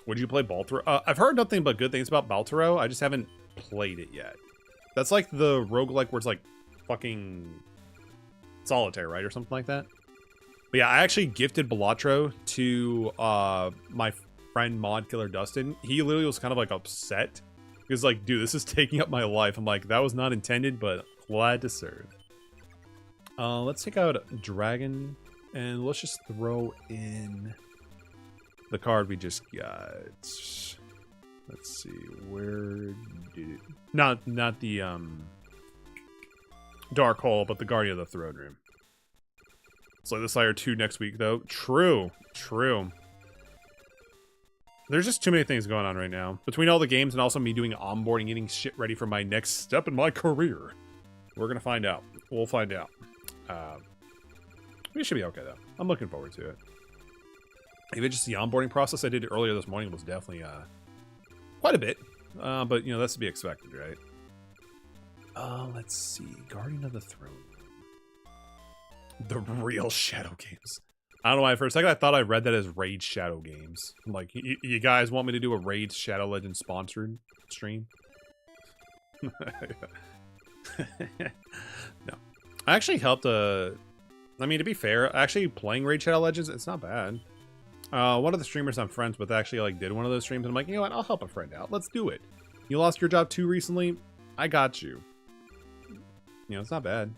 Would you play Baltaro? I've heard nothing but good things about Baltaro. I just haven't played it yet. That's like the roguelike where it's like fucking solitaire, right? Or something like that. But yeah, I actually gifted Balatro to my friend Mod Killer Dustin. He literally was kind of like upset. He was like, dude, this is taking up my life. I'm like, that was not intended, but glad to serve. Let's take out Dragon and let's just throw in the card we just got. Let's see, where did it... Not the Dark Hole, but the Guardian of the Throne Room. Slay the Sire 2 next week, though. True. There's just too many things going on right now. Between all the games and also me doing onboarding, getting shit ready for my next step in my career. We're gonna find out. We'll find out. We should be okay, though. I'm looking forward to it. Even just the onboarding process I did earlier this morning was definitely quite a bit. But, you know, that's to be expected, right? Let's see. Guardian of the Throne. The real Shadow Games. I don't know why for a second I thought I read that as Raid Shadow Games. I'm like, you guys want me to do a Raid Shadow Legends sponsored stream? No. I actually helped I mean, to be fair, actually playing Raid Shadow Legends, it's not bad. One of the streamers I'm friends with actually like did one of those streams, and I'm like, you know what, I'll help a friend out. Let's do it. You lost your job too recently? I got you. You know, it's not bad.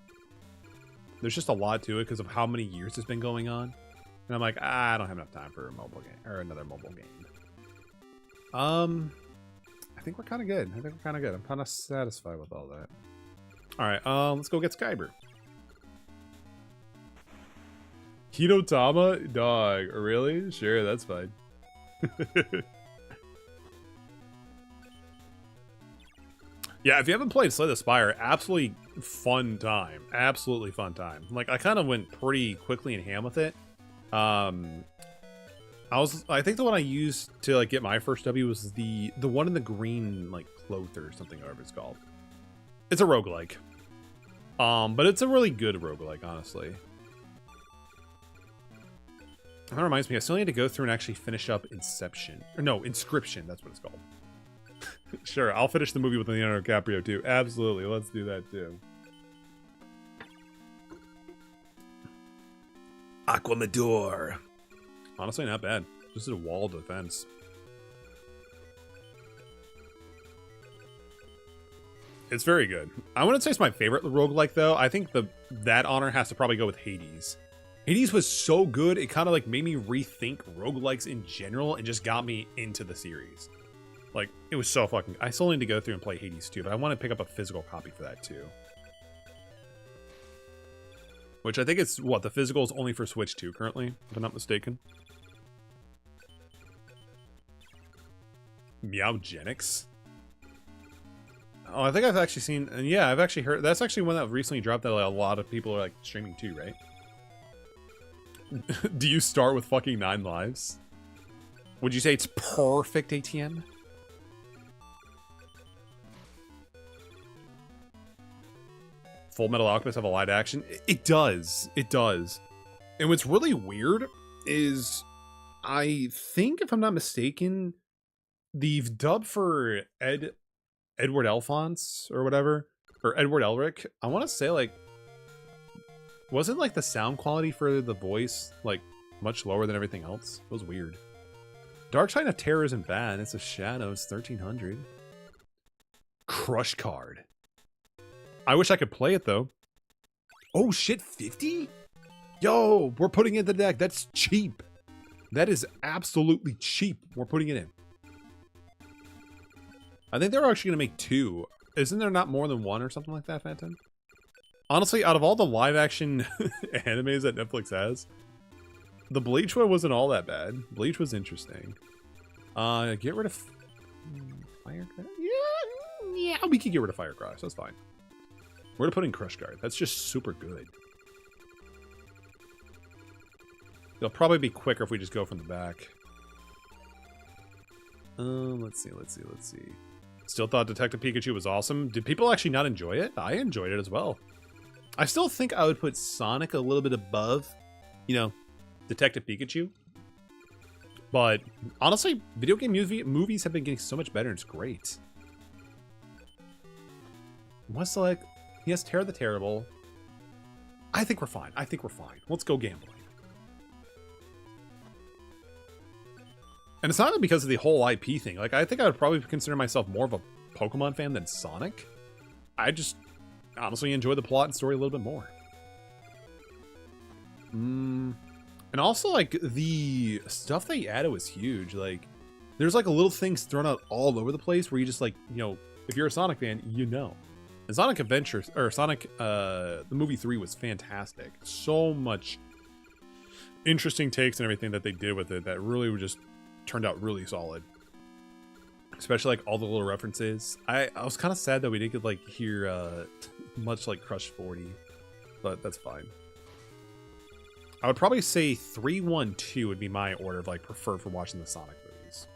There's just a lot to it because of how many years it's been going on. And I'm like, I don't have enough time for a mobile game or another mobile game. I think we're kind of good. I'm kind of satisfied with all that. All right, let's go get Skyber. Hinotama? Dog, really? Sure, that's fine. Yeah, if you haven't played Slay the Spire, absolutely fun time. Absolutely fun time. Like, I kind of went pretty quickly and ham with it. I think the one I used to like get my first W was the one in the green like cloth or something, however it's called. It's a roguelike. But it's a really good roguelike, honestly. That reminds me, I still need to go through and actually finish up Inception. Or no, Inscription, that's what it's called. Sure, I'll finish the movie with Leonardo DiCaprio too. Absolutely, let's do that too. Aquamador. Honestly, not bad. Just a wall defense. It's very good. I wouldn't say it's my favorite roguelike though. I think that honor has to probably go with Hades. Hades was so good, it kind of like made me rethink roguelikes in general and just got me into the series. Like, it was so fucking... I still need to go through and play Hades 2, but I want to pick up a physical copy for that too. Which I think it's, what, the physical is only for Switch 2 currently, if I'm not mistaken. Meowgenics? Oh, I think I've actually seen... And yeah, I've actually heard... That's actually one that recently dropped that like, a lot of people are like streaming too, right? Do you start with fucking 9 lives? Would you say it's perfect ATM? Full Metal Alchemist have a live action? It does. It does. And what's really weird is I think, if I'm not mistaken, the dub for Edward Alphonse or whatever, or Edward Elric, I want to say like, wasn't like the sound quality for the voice like much lower than everything else? It was weird. Dark Side of Terror isn't bad. It's a shadow. It's 1300. Crush card. I wish I could play it though. Oh shit, 50? Yo, we're putting it in the deck. That's cheap. That is absolutely cheap. We're putting it in. I think they're actually gonna make 2. Isn't there not more than 1 or something like that, Phantom? Honestly, out of all the live action animes that Netflix has, The Bleach one wasn't all that bad. Bleach was interesting. Get rid of Fire Crash? Yeah, we could get rid of Fire Crash. That's fine. We're gonna put in Crush Guard. That's just super good. It'll probably be quicker if we just go from the back. Let's see. Still thought Detective Pikachu was awesome. Did people actually not enjoy it? I enjoyed it as well. I still think I would put Sonic a little bit above, you know, Detective Pikachu. But honestly, video game movies have been getting so much better, and it's great. What's like? Yes, Terror the Terrible. I think we're fine. Let's go gambling. And it's not even because of the whole IP thing. Like, I think I would probably consider myself more of a Pokemon fan than Sonic. I just honestly enjoy the plot and story a little bit more. And also, like, the stuff they added was huge. Like, there's like a little things thrown out all over the place where you just like, you know, if you're a Sonic fan, you know. And Sonic Adventures, or Sonic, the movie 3 was fantastic. So much interesting takes and everything that they did with it that really just turned out really solid. Especially like all the little references. I was kind of sad that we didn't get like hear much like Crush 40, but that's fine. I would probably say 3, 1, 2 would be my order of like preferred for watching the Sonic movies.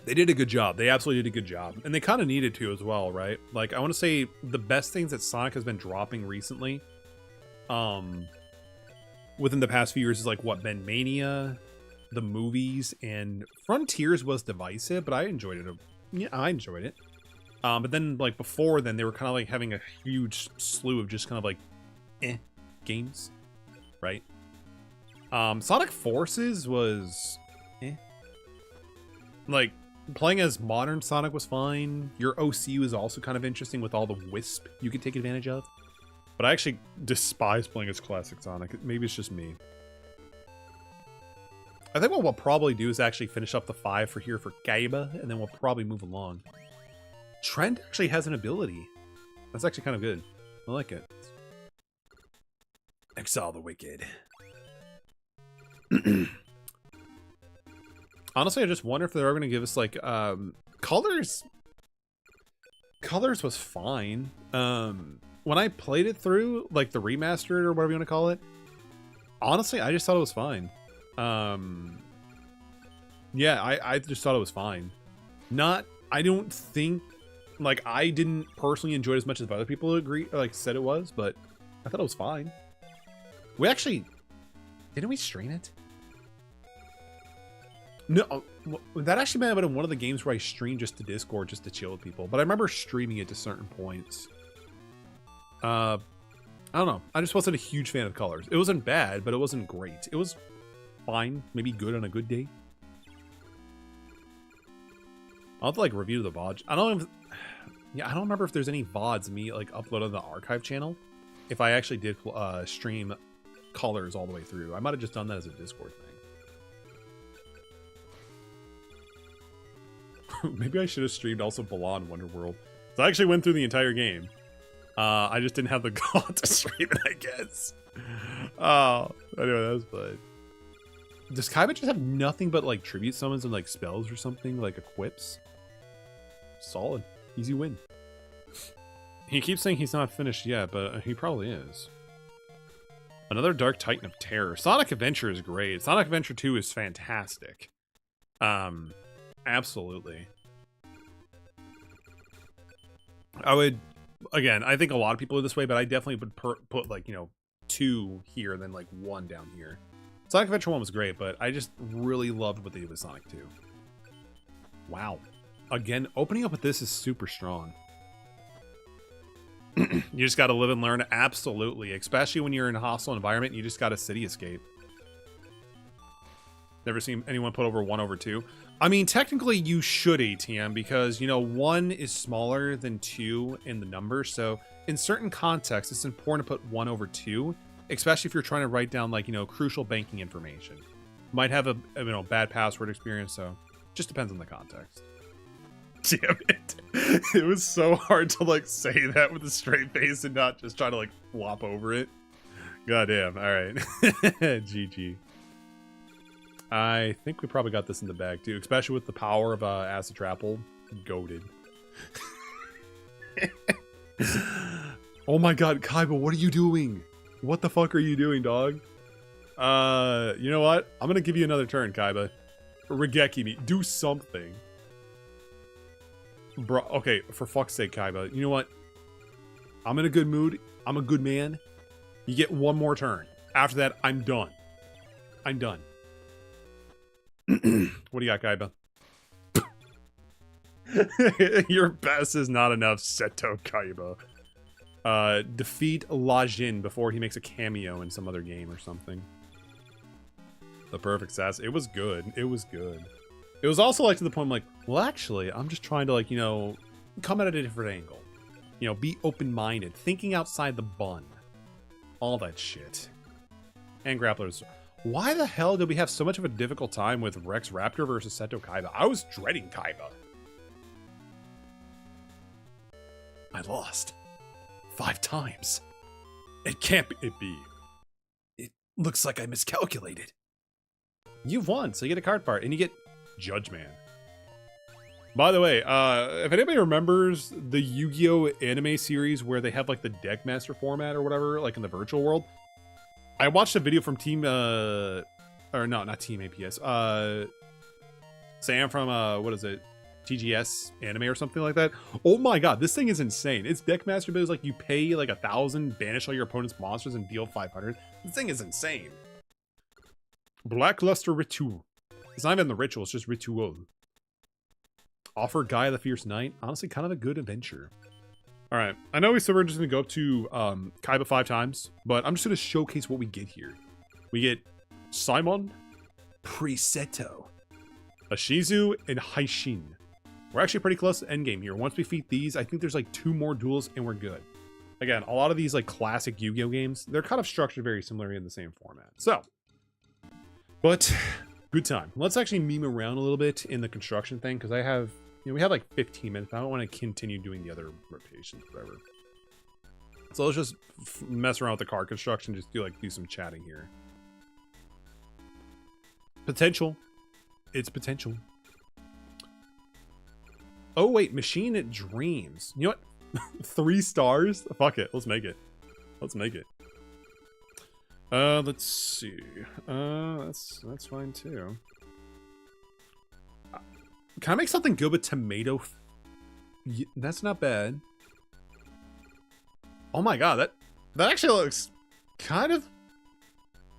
They did a good job. They absolutely did a good job. And they kind of needed to as well, right? Like, I want to say the best things that Sonic has been dropping recently, within the past few years is like what, been Mania, the movies, and Frontiers was divisive, but I enjoyed it. Yeah, I enjoyed it. But then like before then, they were kind of like having a huge slew of just kind of like games, right? Sonic Forces was like, playing as modern Sonic was fine. Your OC was also kind of interesting with all the Wisp you could take advantage of. But I actually despise playing as classic Sonic. Maybe it's just me. I think what we'll probably do is actually finish up the 5 for here for Kaiba, and then we'll probably move along. Trent actually has an ability. That's actually kind of good. I like it. Exile the Wicked. Honestly, I just wonder if they're going to give us like colors. Colors was fine. When I played it through, like the remastered or whatever you want to call it, honestly, I just thought it was fine. Yeah, I just thought it was fine. I don't think, like, I didn't personally enjoy it as much as other people said it was, but I thought it was fine. We actually, didn't we stream it? No, that actually might have been one of the games where I streamed just to Discord, just to chill with people. But I remember streaming it to certain points. I don't know. I just wasn't a huge fan of colors. It wasn't bad, but it wasn't great. It was fine, maybe good on a good day. I'll have to like review the VOD. I don't remember if there's any VODs of me like uploaded on the archive channel. If I actually did stream colors all the way through, I might have just done that as a Discord thing. Maybe I should have streamed also Balan Wonderworld. So I actually went through the entire game. I just didn't have the gall to stream it, I guess. Oh, anyway, that was fun. Does Kaiba just have nothing but like tribute summons and like spells or something, like equips? Solid. Easy win. He keeps saying he's not finished yet, but he probably is. Another Dark Titan of Terror. Sonic Adventure is great. Sonic Adventure 2 is fantastic. Absolutely. I would, again, I think a lot of people are this way, but I definitely would put like, 2 here and then like 1 down here. Sonic Adventure 1 was great, but I just really loved what they did with Sonic 2. Wow. Again, opening up with this is super strong. You just got to live and learn. Absolutely. Especially when you're in a hostile environment, you just got a city escape. Never seen anyone put over 1/2. I mean, technically you should ATM because, 1 is smaller than 2 in the number. So in certain contexts, it's important to put 1/2, especially if you're trying to write down like, crucial banking information. Might have a bad password experience. So just depends on the context. Damn it. It was so hard to like say that with a straight face and not just try to like flop over it. Goddamn. All right. GG. I think we probably got this in the bag too, especially with the power of Acid Trapple. Goated. Oh my god, Kaiba, what are you doing? What the fuck are you doing, dog? You know what? I'm gonna give you another turn, Kaiba. Regeki me. Do something. Bro, okay, for fuck's sake, Kaiba. You know what? I'm in a good mood. I'm a good man. You get one more turn. After that, I'm done. I'm done. What do you got, Kaiba? Your best is not enough, Seto Kaiba. Defeat La Jin before he makes a cameo in some other game or something. The perfect sass. It was good. It was good. It was also like to the point I'm like, well, actually, I'm just trying to like, you know, come at it at a different angle. You know, be open-minded, thinking outside the bun. All that shit. And grapplers. Why the hell did we have so much of a difficult time with Rex Raptor versus Seto Kaiba? I was dreading Kaiba. I lost 5 times. It can't be. It looks like I miscalculated. You've won, so you get a card part, and you get Judge Man. By the way, if anybody remembers the Yu-Gi-Oh anime series where they have like the Deckmaster format or whatever, like in the virtual world, I watched a video from Team, or no, not Team APS, Sam from, what is it, TGS anime or something like that. Oh my god, this thing is insane. It's Deckmaster, but it's like you pay like 1,000, banish all your opponent's monsters, and deal 500. This thing is insane. Blackluster Ritual. It's not even the ritual, it's just Ritual. Offer Gaia the Fierce Knight. Honestly, kind of a good adventure. Alright, I know we said we're just going to go up to Kaiba 5 times, but I'm just going to showcase what we get here. We get Simon, Preseto, Ashizu, and Haishin. We're actually pretty close to endgame here. Once we defeat these, I think there's like 2 more duels and we're good. Again, a lot of these like classic Yu-Gi-Oh games, they're kind of structured very similarly in the same format. So, but good time. Let's actually meme around a little bit in the construction thing because I have, you know, we have like 15 minutes. I don't want to continue doing the other rotations, whatever. So let's just mess around with the card construction. Just do some chatting here. Potential. It's potential. Oh wait, Machine Dreams. You know what? 3 stars? Fuck it. Let's make it. Let's make it. Let's see. That's fine too. Can I make something good with tomato? That's not bad. Oh my god, that actually looks kind of.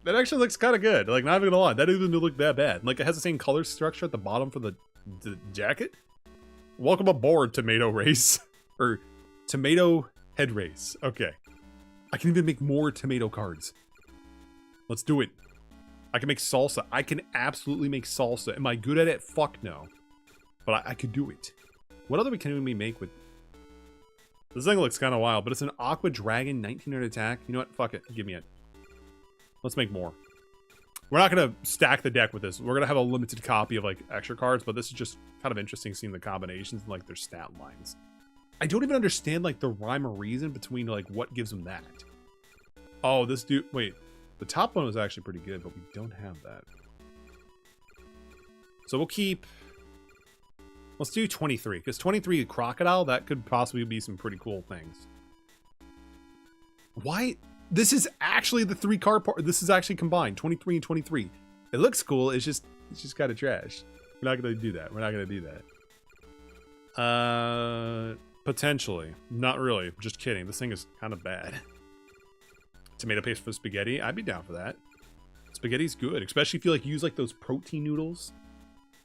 That actually looks kind of good. Like, not even gonna lie, that doesn't look that bad. Like, it has the same color structure at the bottom for the jacket. Welcome aboard, Tomato Race. Or Tomato Head Race. Okay. I can even make more tomato cards. Let's do it. I can make salsa. I can absolutely make salsa. Am I good at it? Fuck no. But I could do it. What other can we make with... This thing looks kind of wild, but it's an Aqua Dragon, 1900 attack. You know what? Fuck it. Give me it. Let's make more. We're not going to stack the deck with this. We're going to have a limited copy of, like, extra cards, but this is just kind of interesting seeing the combinations and, like, their stat lines. I don't even understand, like, the rhyme or reason between, like, what gives them that. Oh, this dude... Wait. The top one was actually pretty good, but we don't have that. So we'll keep... Let's do 23, because 23 Crocodile, that could possibly be some pretty cool things. Why? This is actually the 3 card part. This is actually combined, 23 and 23. It looks cool, it's just kind of trash. We're not going to do that. We're not going to do that. Potentially. Not really. Just kidding. This thing is kind of bad. Tomato paste for spaghetti. I'd be down for that. Spaghetti's good, especially if you like use like those protein noodles.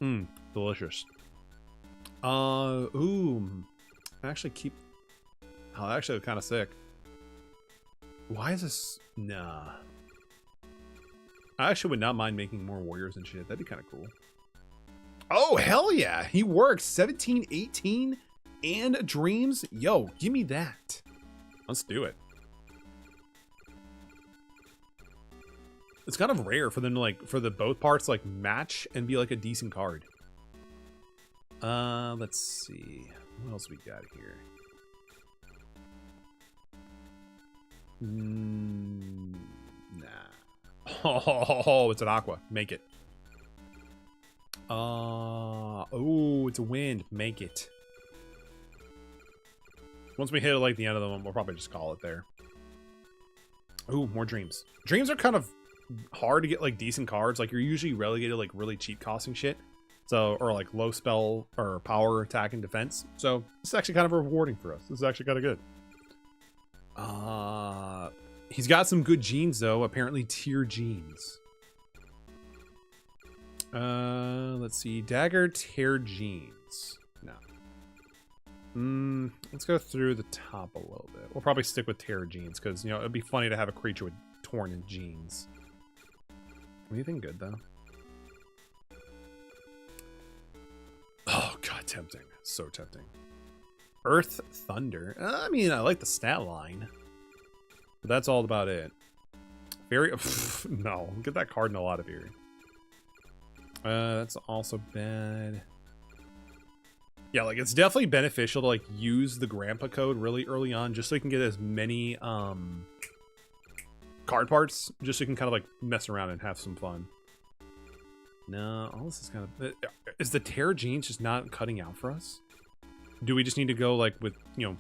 Mmm, delicious. Ooh. Actually keep... Oh, actually kind of sick. Why is this... Nah. I actually would not mind making more warriors and shit. That'd be kind of cool. Oh, hell yeah. He works. 17, 18, and dreams. Yo, give me that. Let's do it. It's kind of rare for them to like, for the both parts like match and be like a decent card. Let's see. What else we got here? Oh, it's an aqua. Make it. Oh, it's a wind. Make it. Once we hit like the end of the one, we'll probably just call it there. Ooh, more dreams. Dreams are kind of hard to get like decent cards. Like you're usually relegated like really cheap costing shit. So, or like low spell or power attack and defense. So this is actually kind of rewarding for us. This is actually kind of good. He's got some good genes though. Apparently tier genes. Let's see. Dagger tier genes. No. Let's go through the top a little bit. We'll probably stick with Terror Genes because, you know, it'd be funny to have a creature with torn genes. Anything good, though? Oh, God, tempting. So tempting. Earth Thunder. I mean, I like the stat line. But that's all about it. Very... no. Get that Cardinal out of here. That's also bad. Yeah, like it's definitely beneficial to like use the grandpa code really early on just so you can get as many card parts, just so you can kind of like mess around and have some fun. No, all this is kind of... Is the Terror Genes just not cutting out for us? Do we just need to go like with, you know,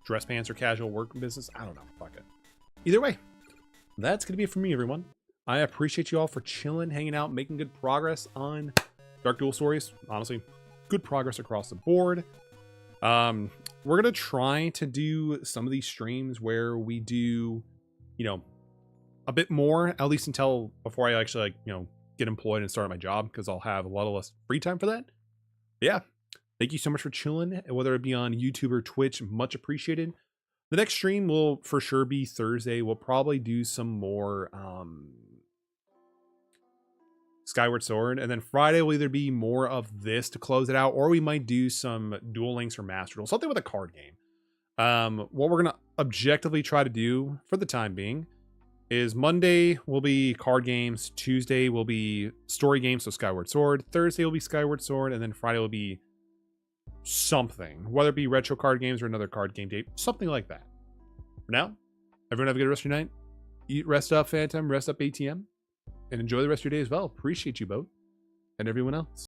dress pants or casual work business? I don't know. Fuck it. Either way, that's going to be it for me, everyone. I appreciate you all for chilling, hanging out, making good progress on Dark Duel Stories. Honestly, good progress across the board. We're gonna try to do some of these streams where we do, you know, a bit more, at least until before I actually, like, you know, get employed and start my job, because I'll have a lot less free time for that. But yeah, thank you so much for chilling, whether it be on YouTube or Twitch. Much appreciated. The next stream will for sure be Thursday. We'll probably do some more Skyward Sword, and then Friday will either be more of this to close it out, or we might do some Duel Links or Master Duel, something with a card game. What we're gonna objectively try to do for the time being is Monday will be card games, Tuesday will be story games, so Skyward Sword, Thursday will be Skyward Sword, and then Friday will be something, whether it be retro card games or another card game date, something like that. For now, everyone have a good rest of your night. Eat, rest up, Phantom, rest up, ATM. And enjoy the rest of your day as well. Appreciate you both and everyone else.